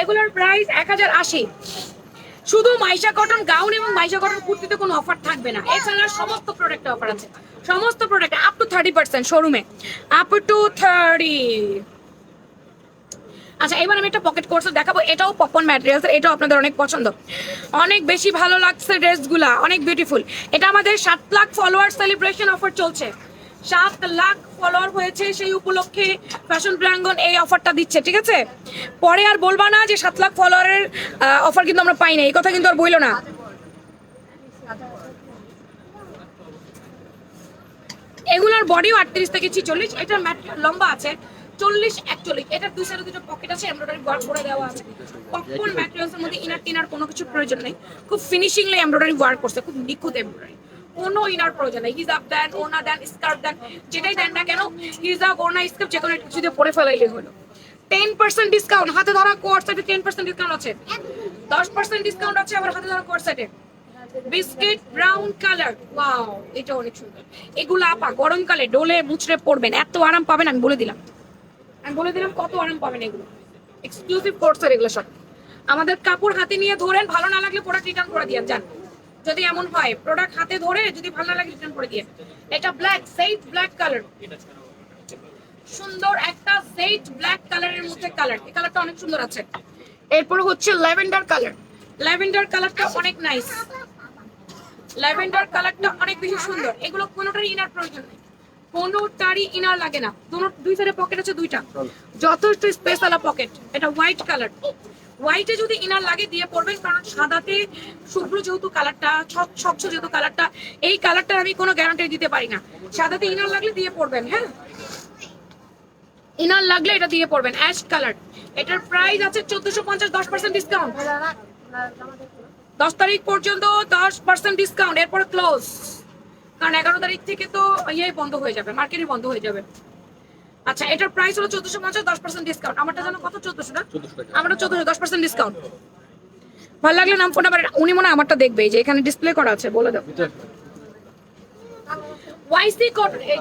A: এগুলোর প্রাইস 1080। শুধু মাইশা কটন গাউন এবং মাইশা কটন কুর্তিতে কোনো অফার থাকবে না। এছাড়া সমস্ত প্রোডাক্টে অফার আছে, সমস্ত প্রোডাক্টে আপ টু 30% শোরুমে আপ টু 30। আচ্ছা এবার আমি একটা পকেট কোর্স দেখাবো। এটাও পপকর্ন ম্যাটেরিয়ালস, এটাও আপনাদের অনেক পছন্দ, অনেক বেশি ভালো লাগছে ড্রেসগুলা, অনেক বিউটিফুল। এটা আমাদের 7 লাখ ফলোয়ার সেলিব্রেশন অফার চলছে। 7 লাখ ফলোয়ার হয়েছে, সেই উপলক্ষে ফ্যাশন প্রাঙ্গন এই অফারটা দিচ্ছে, ঠিক আছে? পরে আর বলবা না যে 7 লাখ ফলোয়ারের অফার কিন্তু আমরা পাই না, এই কথা কিন্তু আর বইলো না। এগুলোর বডিও 38 থেকে 46, এটার লম্বা আছে 40-41। এটার দুই সাইডে দুটো পকেট আছে, এমব্রয়ডারি ওয়ার্ক করে দেওয়া আছে। পপকর্ন ম্যাটেরিয়ালসের মধ্যে ইনার টিনার কোনো কিছু প্রয়োজন নেই, খুব ফিনিশিংলি এমব্রয়ডারি ওয়ার্ক করছে, খুব নিখুঁত এমব্রয়ডারি। কোনো ইনার প্রয়োজন নেই। হিজাব দেন, ওনা দেন, স্কার্ফ দেন, যেটাই দেন না কেন, হিজাব ওনা স্কার্ফ যে কোনো কিছু দিয়ে পরে ফেলাইলে হলো। 10% ডিসকাউন্ট, হাতে ধরা কোট সেটে 10% ডিসকাউন্ট আছে, 10% ডিসকাউন্ট আছে আবার হাতে ধরা কোট সেটে। বিস্কিট ব্রাউন কালার, ওয়াও এটা অনেক সুন্দর। এগুলো আপা গরমকালে ডোলে মুচড়ে পড়বেন, এত আরাম পাবেন। আমি বলে দিলাম কত আরাম পাবেন। এগুলো এক্সক্লুসিভ কোট সেট, এগুলো সব আমাদের কাপড় হাতে নিয়ে ধরেন, ভালো না লাগলে প্রোডাক্ট রিটার্ন করে দিয়ে যান। যদি এমন হয় প্রোডাক্ট হাতে ধরে যদি ভালো না লাগে রিটার্ন করে দিয়ে। এটা ব্ল্যাক, সেইট ব্ল্যাক কালার, সুন্দর একটা সেইট ব্ল্যাক কালারের মধ্যে কালার, এই কালারটা অনেক সুন্দর আছে। এরপর হচ্ছে ল্যাভেন্ডার কালার, ল্যাভেন্ডার কালারটা অনেক নাইস, ল্যাভেন্ডার কালারটা অনেক বেশি সুন্দর। এগুলো কোনোটারই ইনার প্রয়োজন নেই, কোনোটারই ইনার লাগে না। দুই সাইডে পকেট আছে দুইটা, যথেষ্ট স্পেস ওয়ালা পকেট। এটা হোয়াইট কালার, হোয়াইটে যদি ইনার লাগে দিয়ে পড়বেন, কারণ সাদাতে শুভ্র যেহেতু কালারটা, স্বচ্ছ যেহেতু কালারটা, এই কালারটার আমি কোনো গ্যারান্টি দিতে পারি না। সাদাতে ইনার লাগলে দিয়ে পড়বেন, হ্যাঁ ইনার লাগলে এটা দিয়ে পড়বেন। অ্যাশ কালার, এটার প্রাইস আছে 1450, 10% ডিসকাউন্ট। 10 তারিখ পর্যন্ত 10% ডিসকাউন্ট, এরপরে ক্লোজ, কারণ 11 তারিখ থেকে তো ইয়ে বন্ধ হয়ে যাবে, মার্কেটই বন্ধ হয়ে যাবে। আচ্ছা, এটার প্রাইস হলো 1450, 10% ডিসকাউন্ট। আমারটা জানো কত? 1400 না? আমারটা 1400, 10% ডিসকাউন্ট। ভালো লাগলে নাম ফোন নাম্বার, উনি মনে হয় আমারটা দেখবে, যে এখানে ডিসপ্লে করা আছে, বলে দাও। ওয়াইসি কটন, এই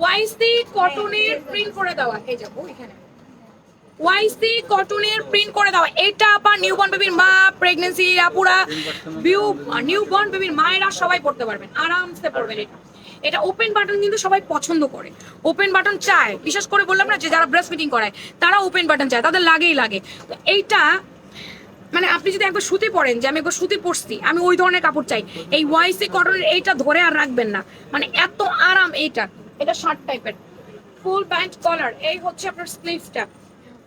A: ওয়াইসি কটনের প্রিন্ট করে দেওয়া, এই যাবো এখানে ওয়াইসি কটনের প্রিন্ট করে দেওয়া। এটা আবার নিউবর্ন বেবির মা, প্রেগন্যান্সি আপুরা, নিউবর্ন বেবির মায়েরা সবাই পড়তে পারবেন, আরামসে পড়বেন। এটা এটা ওপেন বাটন কিন্তু সবাই পছন্দ করে, ওপেন বাটন চায়, বিশেষ করে বললাম না যে যারা ব্রেস্ট ফিডিং করায় তারা ওপেন বাটন চায়, তাদের লাগেই লাগে। তো এইটা মানে আপনি যদি একবার সুতি পরেন, যে আমি একবার সুতি পরছি, আমি ওই ধরনের কাপড় চাই, এই ওয়াইসি কটনের এইটা ধরে আর রাখবেন না, মানে এত আরাম। এইটা এটা শার্ট টাইপের, ফুল প্যান্ট কলার, এই হচ্ছে আপনার স্লিভসটা,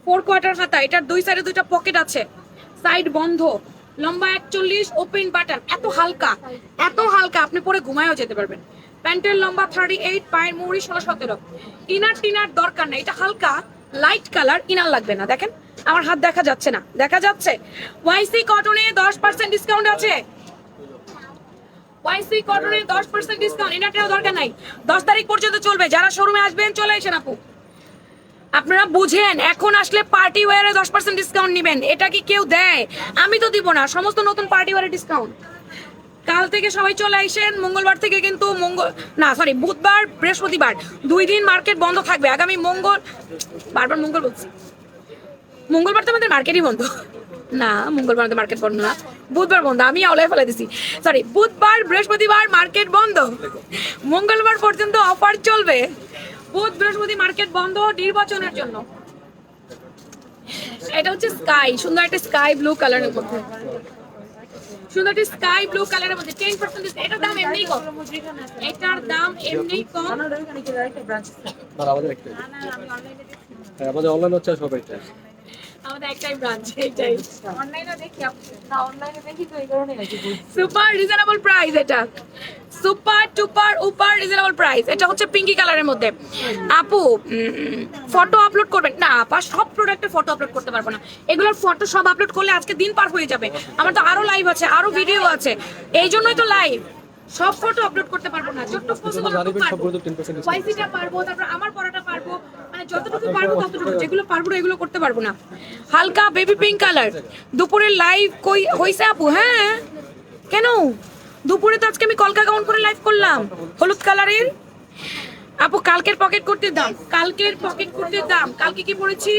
A: 4 কোয়ার্টার হাতা, এটার দুই সাইডে দুইটা পকেট আছে, সাইড বন্ধ, লম্বা 41, ওপেন বাটন, এত হালকা, এত হালকা আপনি পরে ঘুমায়ও যেতে পারবেন। প্যান্টের লম্বা 38, পায়ের মুড়ি 16-17। ইনার টিনার দরকার নেই, এটা হালকা লাইট কালার, ইনার লাগবে না। দেখেন আমার হাত দেখা যাচ্ছে না, দেখা যাচ্ছে? ওয়াইসি কটনে 10% ডিসকাউন্ট আছে, ওয়াইসি কটনে 10% ডিসকাউন্ট, ইনারটাও দরকার নাই, 10 তারিখ পর্যন্ত চলবে। যারা শোরুমে আসবেন চলে আসেন আপু, আপনারা বুঝেন, এখন আসলে পার্টি ওয়্যারে 10% ডিসকাউন্ট নেবেন, এটা কি কেউ দেয়? আমি তো দিব না, সমস্ত নতুন পার্টি ওয়্যারে ডিসকাউন্ট। কাল থেকে সবাই চলে আসেন, মঙ্গলবার থেকে কিন্তু বুধবার বৃহস্পতিবার 2 দিন মার্কেট বন্ধ থাকবে। আগামী বারবার মঙ্গল বলছি, মঙ্গলবার তো আমাদের মার্কেটই বন্ধ না, মঙ্গলবার আমাদের মার্কেট বন্ধ না, বুধবার বন্ধ, আমি আওলায় ফেলে দিছি, সরি, বুধবার বৃহস্পতিবার মার্কেট বন্ধ, মঙ্গলবার পর্যন্ত অফার চলবে, বুধ বৃহস্পতি মার্কেট বন্ধ নির্বাচনের জন্য। এটা হচ্ছে স্কাই, সুন্দর একটা স্কাই ব্লু কালারের মধ্যে, সুন্দর একটা স্কাই ব্লু কালারের মধ্যে 10% ডিসকাউন্ট। এটার দাম এমনি কম, এটার দাম এমনি কম।
B: আমাদের একটাই, হ্যাঁ আমাদের অনলাইন হচ্ছে সবাই,
A: আমাদের একটাই ব্রাঞ্চ, এইটাই।
C: অনলাইনে দেখি, না অনলাইনে দেখি তো এই কারণে নাকি বলছি।
A: সুপার রিজনেবল প্রাইস, এটা সুপার টুপার উপার রিজনেবল প্রাইস। এটা হচ্ছে পিঙ্কি কালারের মধ্যে। আপু ফটো আপলোড করবেন না? আপা সব প্রোডাক্টের ফটো আপলোড করতে পারবো না, এগুলোর ফটো সব আপলোড করলে আজকে দিন পার হয়ে যাবে। আমার তো আরো লাইভ আছে, আরো ভিডিও আছে, এই জন্যই তো লাইভ। সব ফটো আপলোড করতে পারবো না, যতটুকু পসিবল ওয়াইসিটা পারবো, তারপর আমার পড়াটা পারবো, মানে যতটুকু পারবো ততটুকু, যেগুলো পারবো না এগুলো করতে পারবো না। হালকা বেবি পিঙ্ক কালার, দুপুরের লাইভ কই হইছে আপু? হ্যাঁ কেন, দুপুরে তো আজকে আমি কলকা গাউন পরে লাইভ করলাম হলুদ কালারের। আপু কালকের পকেট করতে দাম, কালকের পকেট করতে দাম, কালকে কি পড়েছি?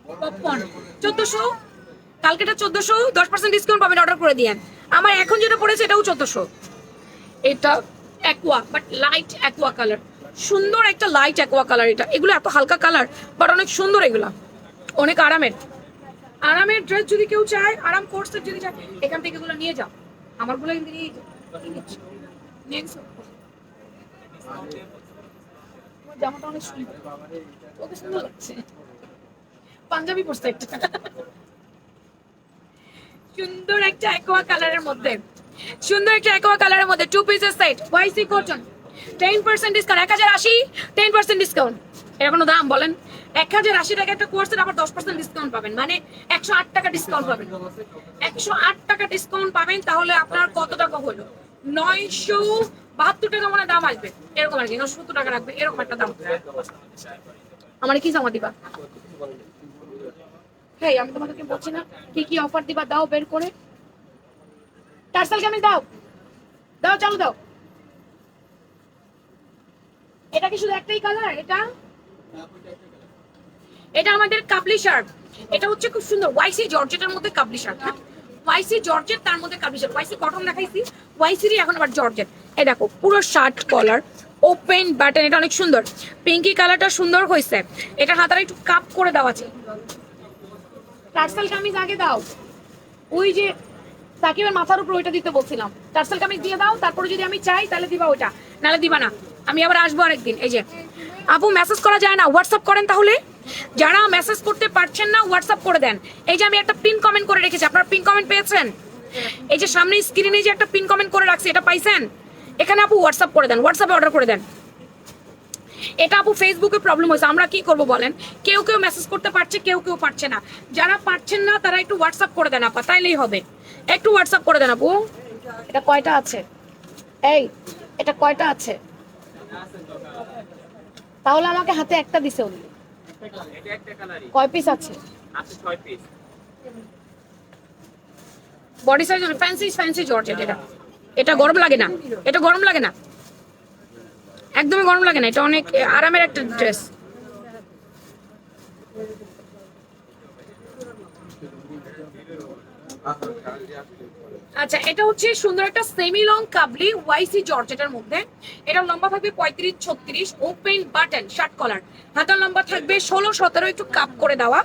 A: পপকর্ন 1400, কালকেটা 1400, 10% ডিসকাউন্ট পাবেন, অর্ডার করে দিয়েন। আমার এখন যেটা পড়েছে এটাও 1400। এটা aqua, but light aqua colour, সুন্দর একটা লাইট অ্যাকোয়া কালার। এটা এগুলো এত হালকা কালার বাট অনেক সুন্দর, এগুলা অনেক আরামের। আরামের ড্রেস যদি কেউ চায়, আরাম কোর্সের যদি চায়, এখান থেকে এগুলো নিয়ে যাও, আমারগুলো কিন্তু নিয়ে যাও। জামাটা অনেক সুন্দর, ওকে সুন্দর লাগছে, পাঞ্জাবি পরছে একটা, সুন্দর একটা অ্যাকোয়া কালারের মধ্যে, সুন্দর একটা অ্যাকোয়া কালারের মধ্যে 2 পিসের সেট, ওয়াইসি কটন, 10% ডিসকাউন্ট, 1080, 10% ডিসকাউন্ট। এর কোনো দাম বলেন? 1080 টাকা একটা কোর্সের, আবার 10% ডিসকাউন্ট পাবেন, মানে 108 টাকা ডিসকাউন্ট পাবেন, 108 টাকা ডিসকাউন্ট পাবেন। তাহলে আপনার কত টাকা হলো? 972 টাকা মানে দাম আসবে, এরকম আর কি, 970 টাকা রাখবে, এরকম একটা দাম। আমার কি জমা দিবা? হ্যাঁ আমি তোমাদেরকে বলছি না কি কি অফার দিবা, দাও বের করে। টার্সাল কামিজ দাও, দাও চালু দাও। এটা কি শুধু একটাই কালার? এটা আমাদের কাপলি শার্ট, এটা হচ্ছে খুব সুন্দর ওয়াইসি জর্জেটের মধ্যে কাবলি শার্ট, হ্যাঁ ওয়াইসি জর্জেট তার মধ্যে কাবলি শার্ট, ওয়াইসি কটন দেখাইছি, ওয়াইসিরই এখন আবার জর্জেট। এই দেখো পুরো শার্ট কলার ওপেন বাটন, এটা অনেক সুন্দর, পিঙ্কি কালারটা সুন্দর হয়েছে, এটা হাতারা একটু কাপ করে দেওয়া আছে। টার্সেল কামিজ আগে দাও, ওই যে সাকিবের মাথার উপর ওইটা দিতে বলছিলাম, টার্সেল কামিজ দিয়ে দাও, তারপরে যদি আমি চাই তাহলে দিবা ওইটা, নাহলে দিবা না, আমি আবার আসবো আরেকদিন। এই যে আপু মেসেজ করা যায় না, হোয়াটসঅ্যাপ করেন তাহলে, যারা মেসেজ করতে পারছেন না হোয়াটসঅ্যাপ করে দেন। এই যে আমি একটা পিন কমেন্ট করে রেখেছি, আপনারা পিন কমেন্ট পেয়েছেন? এই যে সামনে স্ক্রিনে যে একটা পিন কমেন্ট করে রাখছি, এটা পাইছেন? এখানে আপু হোয়াটসঅ্যাপ করে দেন, হোয়াটসঅ্যাপে অর্ডার করে দেন। এটা আপু ফেসবুকে প্রবলেম হয়েছে, আমরা কি করব বলেন, কেউ কেউ মেসেজ করতে পারছে, কেউ কেউ পারছে না, যারা পারছেন না তারা একটু হোয়াটসঅ্যাপ করে দেন আপা, তাইলেই হবে, একটু হোয়াটসঅ্যাপ করে দেন আপু। এটা কয়টা আছে? এই এটা কয়টা আছে? তাহলে আমাকে হাতে একটা দিছে উনি, কয় পিস আছে? Body size fancy fancy georgette, এটা এটা গরম লাগে না, এটা গরম লাগে না, একদমই গরম লাগে না, এটা অনেক আরামের একটা ড্রেস। আচ্ছা এটা হচ্ছে সুন্দর একটা সেমি লং কাবলি ওয়াইসি জর্জেটের মধ্যে, এটা লম্বা থাকবে 35-36, ওপেন বাটন শার্ট কলার, হাতার লম্বা থাকবে 16-17, একটু কাপ করে দেওয়া,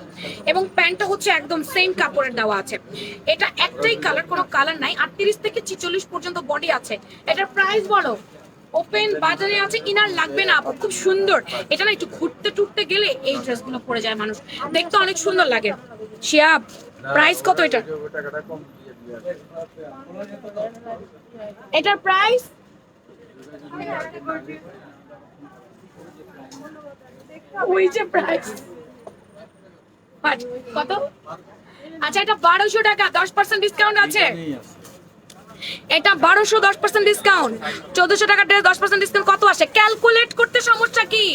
A: এবং প্যান্টটা হচ্ছে একদম সেম কাপড়ের দেওয়া আছে। এটা একটাই কালার, কোনো কালার নাই, 38 থেকে 46 পর্যন্ত বডি আছে। এটার প্রাইস বলো? ওপেন বাজারে আছে, ইনার লাগবে না আপু, খুব সুন্দর। এটা না একটু ঘুরতে টুরতে গেলে এই ড্রেসগুলো পরে যায় মানুষ, দেখতে অনেক সুন্দর লাগে। শিয়াব প্রাইস কত এটা? এটার প্রাইস ওই যে প্রাইস কত? আচ্ছা এটা 1200 টাকা, 10% ডিসকাউন্ট আছে। এটা 1200, 10% ডিসকাউন্ট, 1400 টাকা ড্রেস, 10% ডিসকাউন্ট কত আসে? ক্যালকুলেট করতে সমস্যা কি?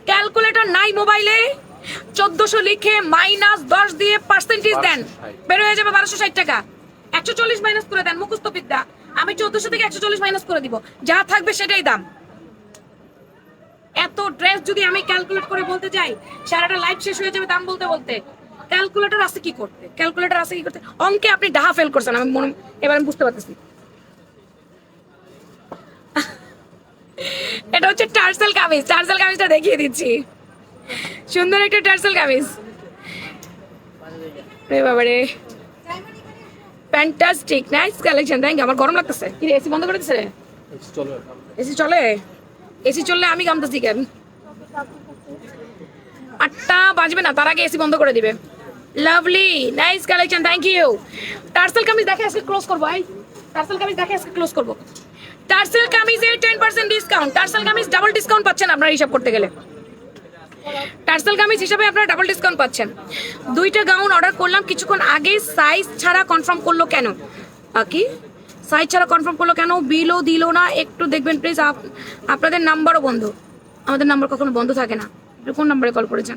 A: ক্যালকুলেটর নাই মোবাইলে? 1400 লিখে -10 দিয়ে পার্সেন্টেজ দেন, বের হয়ে যাবে 1260 টাকা। 140 মাইনাস করে দেন, মুখস্থ বিদ্যা। আমি 1400 থেকে 140 মাইনাস করে দিব, যা থাকবে সেটাই দাম। এত ড্রেস যদি আমি ক্যালকুলেট করে বলতে যাই, সারাটা লাইফ শেষ হয়ে যাবে দাম বলতে বলতে। ক্যালকুলেটর আছে কি করতে, ক্যালকুলেটর আছে কি করতে? অঙ্কে আপনি ডাহা ফেল করছেন, আমি এবার আমি বুঝতে পারতেছি। এটা হচ্ছে টার্সেল কামিজ, টার্সেল কামিজটা দেখিয়ে দিচ্ছি, সুন্দর একটা টার্সেল কামিজ। রে বাবা রে, fantastic, nice collection, thank you. আমার গরম লাগতেছে, কি রে এসি বন্ধ করে দিছে রে? এসি চলে? এসি চললে আমি গামতেছি কেন? 8টা বাজবে না, তার আগে এসি বন্ধ করে দিবে। Lovely, nice collection, thank you. Tassel kameez দেখে আজকে ক্লোজ করবো, এই টার্সেল কামিজ দেখে আজকে ক্লোজ করবো। টার্সেল কামিজে 10% ডিসকাউন্ট, টার্সেল কামিজ ডাবল ডিসকাউন্ট পাচ্ছেন আপনারা হিসাব করতে গেলে, টার্সেল কামিজ হিসাবে আপনারা ডাবল ডিসকাউন্ট পাচ্ছেন। 2টা গাউন অর্ডার করলাম কিছুক্ষণ আগে, সাইজ ছাড়া কনফার্ম করলো কেন? কি সাইজ ছাড়া কনফার্ম করলো কেন? বিলও দিল না, একটু দেখবেন প্লিজ। আপনাদের নাম্বারও বন্ধ, আমাদের নাম্বার কখনো বন্ধ থাকে না, কোন নাম্বারে কল করেছেন?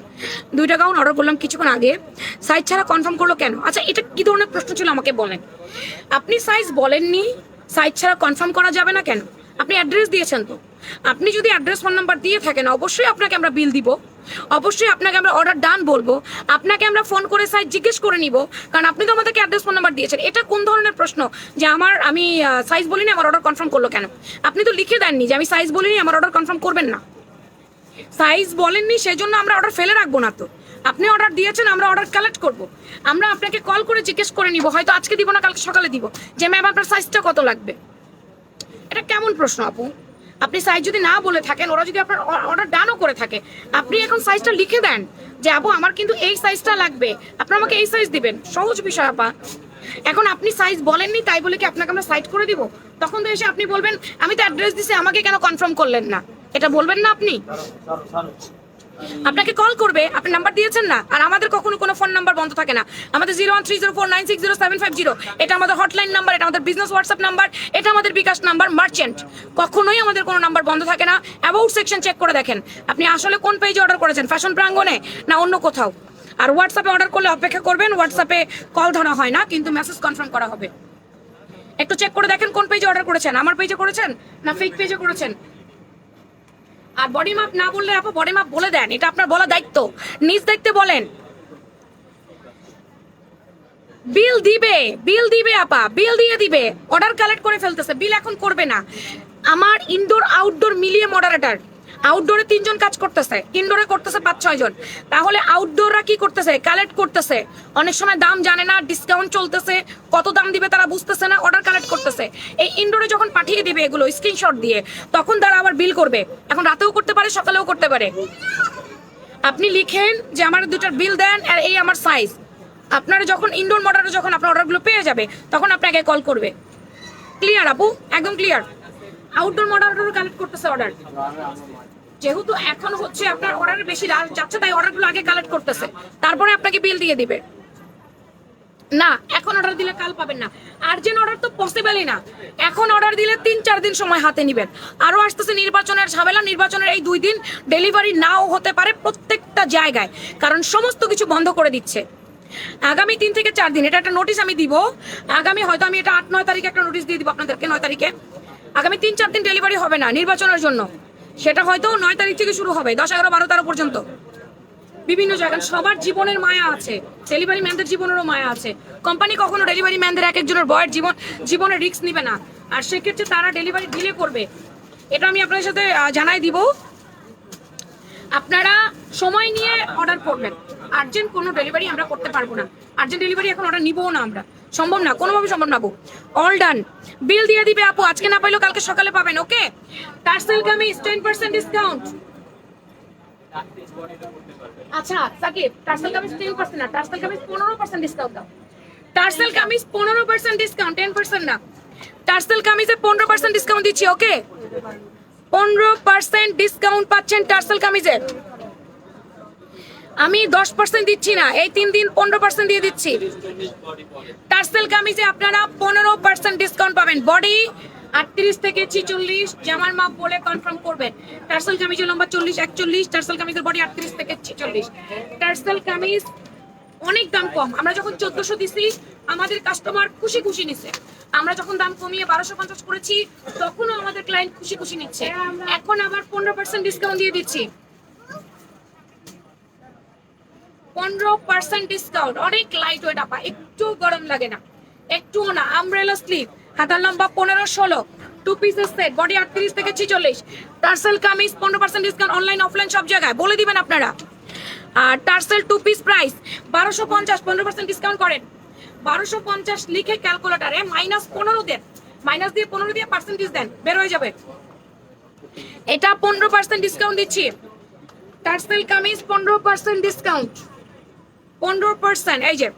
A: 2টা গাউন অর্ডার করলাম কিছুক্ষণ আগে, সাইজ ছাড়া কনফার্ম করলো কেন? আচ্ছা এটা কি ধরনের প্রশ্ন ছিল আমাকে বলেন। আপনি সাইজ বলেননি, সাইজ ছাড়া কনফার্ম করা যাবে না কেন? আপনি অ্যাড্রেস দিয়েছেন তো, আপনি যদি অ্যাড্রেস ফোন নাম্বার দিয়ে থাকেন অবশ্যই আপনাকে আমরা বিল দিব, অবশ্যই আপনাকে আমরা অর্ডার ডান বলবো, আপনাকে আমরা ফোন করে সাইজ জিজ্ঞেস করে নিব, কারণ আপনি তো আমাদেরকে অ্যাড্রেস ফোন নাম্বার দিয়েছেন। এটা কোন ধরনের প্রশ্ন যে আমি সাইজ বলিনি আমার অর্ডার কনফার্ম করলো কেন? আপনি তো লিখে দেননি যে আমি সাইজ বলিনি আমার অর্ডার কনফার্ম করবেন না। সাইজ বলেননি সেজন্য আমরা অর্ডার ফেলে রাখবো না তো, আপনি অর্ডার দিয়েছেন আমরা অর্ডার কালেক্ট করব, আমরা আপনাকে কল করে জিজ্ঞেস করে নিব, হয়তো আজকে দিব না কালকে সকালে দিব, যে ম্যাম আপনার সাইজটা কত লাগবে। এটা কেমন প্রশ্ন আপু? আপনি সাইজ যদি না বলে থাকেন, ওরা যদি আপনার অর্ডার ডানও করে থাকে, আপনি এখন সাইজটা লিখে দেন যে আপু আমার কিন্তু এই সাইজটা লাগবে, আপনি আমাকে এই সাইজ দিবেন, সহজ বিষয় আপা। এখন আপনি সাইজ বলেননি তাই বলে কি আপনাকে আমরা সাইড করে দিব? তখন তো এসে আপনি বলবেন আমি তো অ্যাড্রেস দিছি আমাকে কেন কনফার্ম করলেন না, এটা বলবেন না আপনি? আপনাকে কল করবে, আপনি নাম্বার দিয়েছেন না, আর আমাদের কখনো কোনো ফোন নাম্বার বন্ধ থাকে না। আমাদের 01304960750, এটা আমাদের হটলাইন নাম্বার, এটা আমাদের বিজনেস হোয়াটসঅ্যাপ নাম্বার, এটা আমাদের বিকাশ নাম্বার, মার্চেন্ট। কখনোই আমাদের কোনো নাম্বার বন্ধ থাকে না। অ্যাবাউট সেকশন চেক করে দেখেন আপনি আসলে কোন পেজে অর্ডার করেছেন, ফ্যাশন প্রাঙ্গণে না অন্য কোথাও। আর হোয়াটসঅ্যাপে অর্ডার করলে অপেক্ষা করবেন, হোয়াটসঅ্যাপে কল ধরা হয় না, কিন্তু মেসেজ কনফার্ম করা হবে। একটু চেক করে দেখেন কোন পেজে অর্ডার করেছেন, আমার পেজে করেছেন না ফেক পেজে করেছেন। আর বডি মাপ না বললে আপু বডি মাপ বলে দেন, এটা আপনার বলা দায়িত্ব, নিজ দায়িত্বে বলেন। বিল দিবে আপা, বিল দিয়ে দিবে। অর্ডার কালেক্ট করে ফেলতেছে, বিল এখন করবে না। আমার ইনডোর আউটডোর মিলিয়ে মডারেটর, আউটডোরে 3 জন কাজ করতেছে, ইনডোরে করতেছে 5-6 জন। তাহলে আউটডোররা কি করতেছে? কালেক্ট করতেছে। অনেক সময় দাম জানে না, ডিসকাউন্ট চলতেছে, কত দাম দিবে তারা বুঝতেছে না, অর্ডার কালেক্ট করতেছে। এই ইনডোরে যখন পাঠিয়ে দিবে এগুলো স্ক্রিনশট দিয়ে, তখন তারা আবার বিল করবে। এখন রাতেও করতে পারে, সকালেও করতে পারে। আপনি লিখেন যে আমার 2টার বিল দেন আর এই আমার সাইজ। আপনারা যখন ইনডোর মডারে যখন আপনার অর্ডারগুলো পেয়ে যাবে, তখন আপনাকে কল করবে। ক্লিয়ার আপু? একদম ক্লিয়ার। আউটডোর মডারেটরও কালেক্ট করতেছে অর্ডার, যেহেতু এখন হচ্ছে আপনার অর্ডারের বেশি রাশ যাচ্ছে, তাই অর্ডারগুলো আগে কালেক্ট করতেছে, তারপরে আপনাকে বিল দিয়ে দিবে। না, এখন অর্ডার দিলে কাল পাবেন না। আর্জেন্ট অর্ডার তো পসিবলই না। এখন অর্ডার দিলে 3-4 দিন সময় হাতে নেবেন। আরো আসতেছে নির্বাচনের ঝামেলা, নির্বাচনের এই 2 দিন ডেলিভারি নাও হতে পারে প্রত্যেকটা জায়গায়, কারণ সমস্ত কিছু বন্ধ করে দিচ্ছে। আগামী 3 থেকে 4 দিন এটা একটা নোটিশ আমি দিব। আগামী হয়তো আমি এটা 8-9 তারিখে একটা নোটিশ দিয়ে দিব আপনাদেরকে। 9 তারিখে আগামী 3-4 দিন ডেলিভারি হবে না নির্বাচনের জন্য। সেটা হয়তো 9 তারিখ থেকে শুরু হবে, 10, 11, 12, 13 পর্যন্ত। বিভিন্ন জায়গায় সবার জীবনের মায়া আছে, ডেলিভারি ম্যানদের জীবনেরও মায়া আছে। কোম্পানি কখনো ডেলিভারি ম্যানদের এক একজনের বয়ের জীবনের রিস্ক নিবে না, আর সেক্ষেত্রে তারা ডেলিভারি ডিলে করবে। এটা আমি আপনাদের সাথে জানাই দিব। আপনারা সময় নিয়ে অর্ডার করবেন। আর্জেন্ট কোনো ডেলিভারি আমরা করতে পারবো না, আর্জেন্ট ডেলিভারি এখন অর্ডার নিবও না আমরা, সম্ভব না, কোনোভাবে সম্ভব না। অল ডান, বিল দিয়ে দিবে আপু, আজকে না পাইলেও কালকে সকালে পাবেন। ওকে, টার্সেল কামিজ 10% ডিসকাউন্ট। আচ্ছা সাকিব, টার্সেল কামিজ 10% না, টার্সেল কামিজ 15% ডিসকাউন্ট দাও। টার্সেল কামিজ 15% ডিসকাউন্ট, 10% না। টার্সেল কামিজে 15% ডিসকাউন্ট দিচ্ছি। ওকে, 15% ডিসকাউন্ট পাচ্ছেন টার্সেল কামিজে। আমি 10% দিচ্ছি না, এই 3 দিন 15% দিয়ে দিচ্ছি। টার্সেল কামিজে আপনারা 15% ডিসকাউন্ট পাবেন। বডি 38 থেকে 46, জামার মাপ বলে কনফার্ম করবেন। টার্সেল কামিজের লম্বা 40-41, টার্সেল কামিজের বডি 38 থেকে 46। টার্সেল কামিজ অনেক দাম কম। আমরা যখন 1400 দিছি, আমাদের কাস্টমার খুশি খুশি নিছে। আমরা যখন দাম কমিয়ে 1250 করেছি, তখনও আমাদের ক্লায়েন্ট খুশি খুশি নিচ্ছে। এখন আবার 15% ডিসকাউন্ট দিয়ে দিচ্ছি। 15% ডিসকাউন্ট, অনেক লাইট ওয়েট আপা, একটু গরম লাগে না, একটুও না। আমব্রেলা স্লিভ, হাতার লম্বা 15-16, 2 পিসের সেট, বডি 38 থেকে 46। Tassel kameez 15% discount, online offline সব জায়গায় বলে দিবেন আপনারা। আর টার্সেল 2 পিস প্রাইস 1250, 15% ডিসকাউন্ট করেন। 1250 লিখে ক্যালকুলেটারে -15 দেন, মাইনাস দিয়ে 15 দিয়ে পার্সেন্টেজ দেন, বের হয়ে যাবে। এটা 15% ডিসকাউন্ট দিচ্ছি। Tassel kameez 15% discount, 15%। এই যে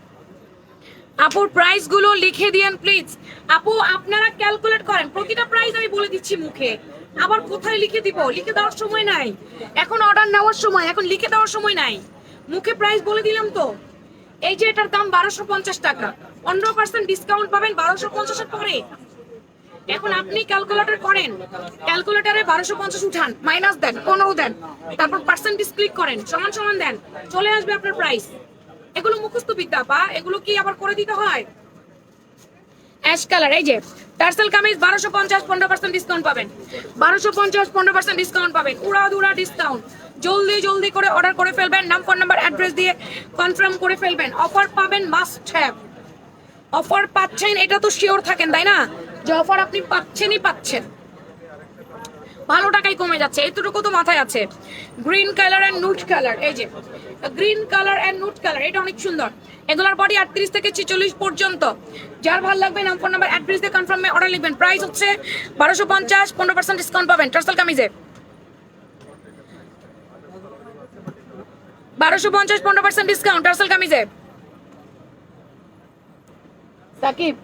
A: আপুর প্রাইস গুলো লিখে দিয়েন প্লিজ। আপু আপনারা ক্যালকুলেট করেন, প্রতিটা প্রাইস আমি বলে দিচ্ছি মুখে, আবার কোথায় লিখে দিব? লিখে দেওয়ার সময় নাই, এখন অর্ডার নেওয়ার সময়, এখন লিখে দেওয়ার সময় নাই। মুখে প্রাইস বলে দিলাম তো। এই যে এটার দাম 1250 টাকা, 15% ডিসকাউন্ট পাবেন 1250 এর পরে। এখন আপনি ক্যালকুলেটর করেন, ক্যালকুলেটরে 1250 উঠান, মাইনাস দেন, 15 দেন, তারপর পার্সেন্টেজ ক্লিক করেন, সমান সমান দেন, চলে আসবে আপনার প্রাইস। এগুলো মুখস্থ বিদ্যা বা এগুলো কি আবার করে দিতে হয়? অ্যাশ কালার, এই যে টার্সেল কামিজ 1250, 15% ডিসকাউন্ট পাবেন। 1250, 15% ডিসকাউন্ট পাবেন, উড়াধুরা ডিসকাউন্ট। জলদি জলদি করে অর্ডার করে ফেলবেন, নাম, ফোন নাম্বার, অ্যাড্রেস দিয়ে কনফার্ম করে ফেলবেন। অফার পাবেন, মাস্ট হ্যাভ। অফার পাচ্ছেন এটা তো শিওর থাকেন, তাই না, যে অফার আপনি পাচ্ছেনই পাচ্ছেন। ভালো টাকাই কমে যাচ্ছে, এতটুকু তো মাথায় আছে। Green colour and nude colour, এই যে green colour and nude colour, এটা অনেক সুন্দর। এগুলোর বডি 38 থেকে 46 পর্যন্ত। যার ভালো লাগবে নাম, ফোন নাম্বার, অ্যাড্রেস দিয়ে কনফার্মে অর্ডার লিখবেন। প্রাইস হচ্ছে 1250, 15% ডিসকাউন্ট পাবেন টার্সেল কামিজে। 1250, 15% ডিসকাউন্ট টার্সেল কামিজে। সাকিব,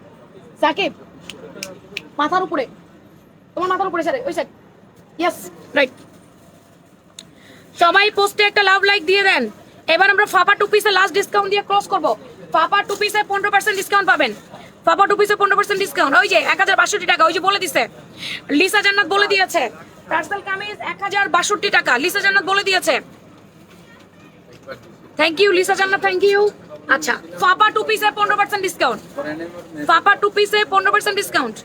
A: সাকিব মাথার উপরে, তোমার মাথার উপরে স্যার, ওই স্যার, ইয়েস রাইট। সবাই পোস্টে একটা লাভ লাইক দিয়ে দেন। এবার আমরা ফাপা 2 পিসে লাস্ট ডিসকাউন্ট দিয়ে ক্রস করব। ফাপা 2 পিসে 15% ডিসকাউন্ট পাবেন। ফাপা 2 পিসে 15% ডিসকাউন্ট, ওই যে 1062 টাকা, ওই যে বলে দিছে লিসা জান্নাত, বলে দিয়েছে। টার্সেল কামিজ 1062 টাকা, লিসা জান্নাত বলে দিয়েছে। থ্যাংক ইউ লিসা জান্নাত, থ্যাংক ইউ। আচ্ছা, ফাপা 2 পিসে 15% ডিসকাউন্ট, ফাপা 2 পিসে 15% ডিসকাউন্ট।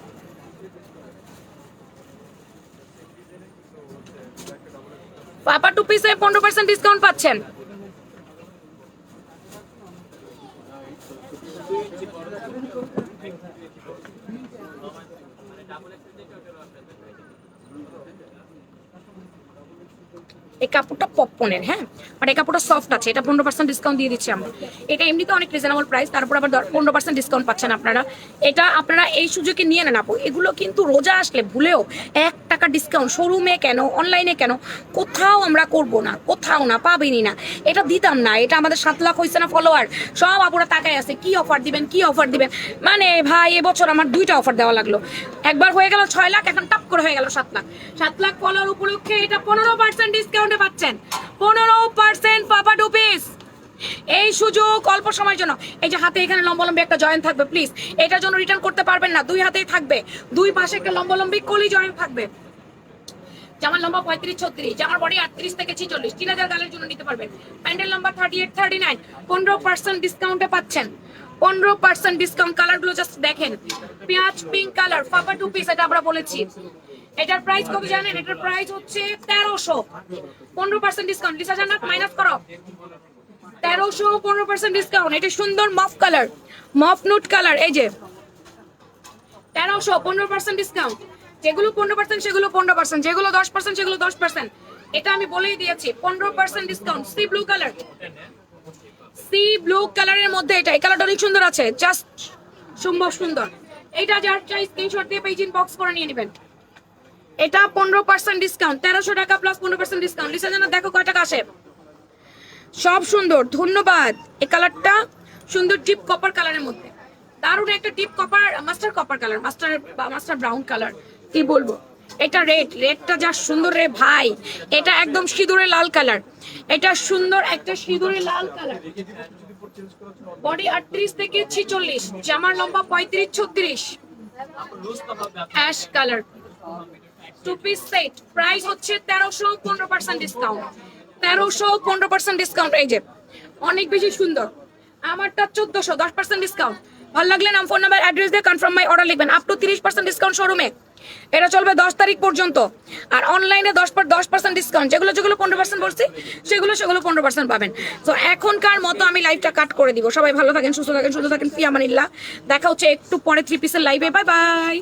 A: ফাপা 2 পিসে 15% ডিসকাউন্ট পাচ্ছেন। এই কাপড়টা পপকর্নের, হ্যাঁ, বাট এই কাপড়টা সফট আছে। এটা 15% ডিসকাউন্ট দিয়ে দিচ্ছি আমরা। এটা এমনিতে অনেক রিজনেবল প্রাইস, তারপর আবার 15% ডিসকাউন্ট পাচ্ছেন আপনারা। এটা আপনারা এই সুযোগে নিয়ে নেন আপু। এগুলো কিন্তু রোজা আসলে ভুলেও 1 টাকা ডিসকাউন্ট শোরুমে কেন, অনলাইনে কেন, কোথাও আমরা করব না, কোথাও না, পাবেনই না। এটা দিতাম না। এটা আমাদের 7 লাখ হয়েছে না ফলোয়ার, সব আপুরা তাকায় আছে কি অফার দিবেন, কি অফার দিবেন। মানে ভাই এবছর আমার 2টা অফার দেওয়া লাগলো। একবার হয়ে গেল 6 লাখ, এখন টাপ করে হয়ে গেল 7 লাখ। 7 লাখ ফলোয়ার উপলক্ষে এটা 15% ডিসকাউন্টে পাচ্ছেন। 15% পাপা টুপিস। এই সুযোগ অল্প সময়ের জন্য। এই যে হাতে এখানে লম্বালম্বি একটা জয়েন্ট থাকবে, প্লিজ এটার জন্য রিটার্ন করতে পারবেন না। 2 হাতেই থাকবে, 2 পাশে একটা লম্বালম্বি কলি জয়েন্ট থাকবে। জামার লম্বা 35-36, জামার বডি 38 থেকে 46, 3000 গালের জন্য নিতে পারবেন। প্যান্টের লম্বা 38-39, 15% ডিসকাউন্টে পাচ্ছেন। 15% ডিসকাউন্ট। কালারগুলো জাস্ট দেখেন, পেঁয়াজ পিঙ্ক কালার, পাপা টু পিস, এটা আমরা বলেছি। এটার প্রাইস কত জানেন? এটার প্রাইস হচ্ছে 1300। 15% ডিসকাউন্ট। লিসা জান্নাত মাইনাস করো। 1300, 15% ডিসকাউন্ট। এটা সুন্দর মফ কালার, মফ নুট কালার। এই যে 1300, 15% ডিসকাউন্ট। যেগুলো 15% সেগুলো 15%, যেগুলো 10% সেগুলো 10%। এটা আমি বলেই দিয়েছি, 15% discount. C blue colour, C blue কালারের মধ্যে এটা, এই কালারটা অনেক সুন্দর আছে, জাস্ট সম্ভব সুন্দর। এটা যার চাই স্ক্রিনশট দিয়ে পেজ ইনবক্স করে নিয়ে নেবেন। এটা 15% ডিসকাউন্ট, 1300 টাকা প্লাস 15% ডিসকাউন্ট। লিসা জানা দেখো কয় টাকা আসে। সব সুন্দর, ধন্যবাদ। এই কালারটা সুন্দর ডিপ কপার কালারের মধ্যে, দারুণ একটা deep copper, master copper colour, master brown colour, কি বলবো। এটা রেডটা যা সুন্দর রে ভাই, এটা একদম সিঁদুরে লাল কালার। এটা সুন্দর একটা সিঁদুরে লাল কালার। বডি 38 থেকে 46, জামার লম্বা 35-36, ash colour, 2 piece set. Price হচ্ছে 1300, 15% ডিসকাউন্ট। 1300, 15% ডিসকাউন্ট। এই যে অনেক বেশি সুন্দর। আমারটা 1400, 10% ডিসকাউন্ট। ভালো লাগলে নাম, ফোন নাম্বার, অ্যাড্রেস দিয়ে কনফার্ম মাই অর্ডার লিখবেন। আপ টু 30% ডিসকাউন্ট শোরুমে। এটা চলবে 10 তারিখ পর্যন্ত। আর অনলাইনে 10% ডিসকাউন্ট। যেগুলো 15% বলছি সেগুলো 15% পাবেন। তো এখনকার মতো আমি লাইভটা কাট করে দিব। সবাই ভালো থাকেন, সুস্থ থাকেন, সুস্থ থাকেন। ফি আমানিল্লাহ। দেখা হচ্ছে একটু পরে 3 পিসের লাইভে। Bye bye.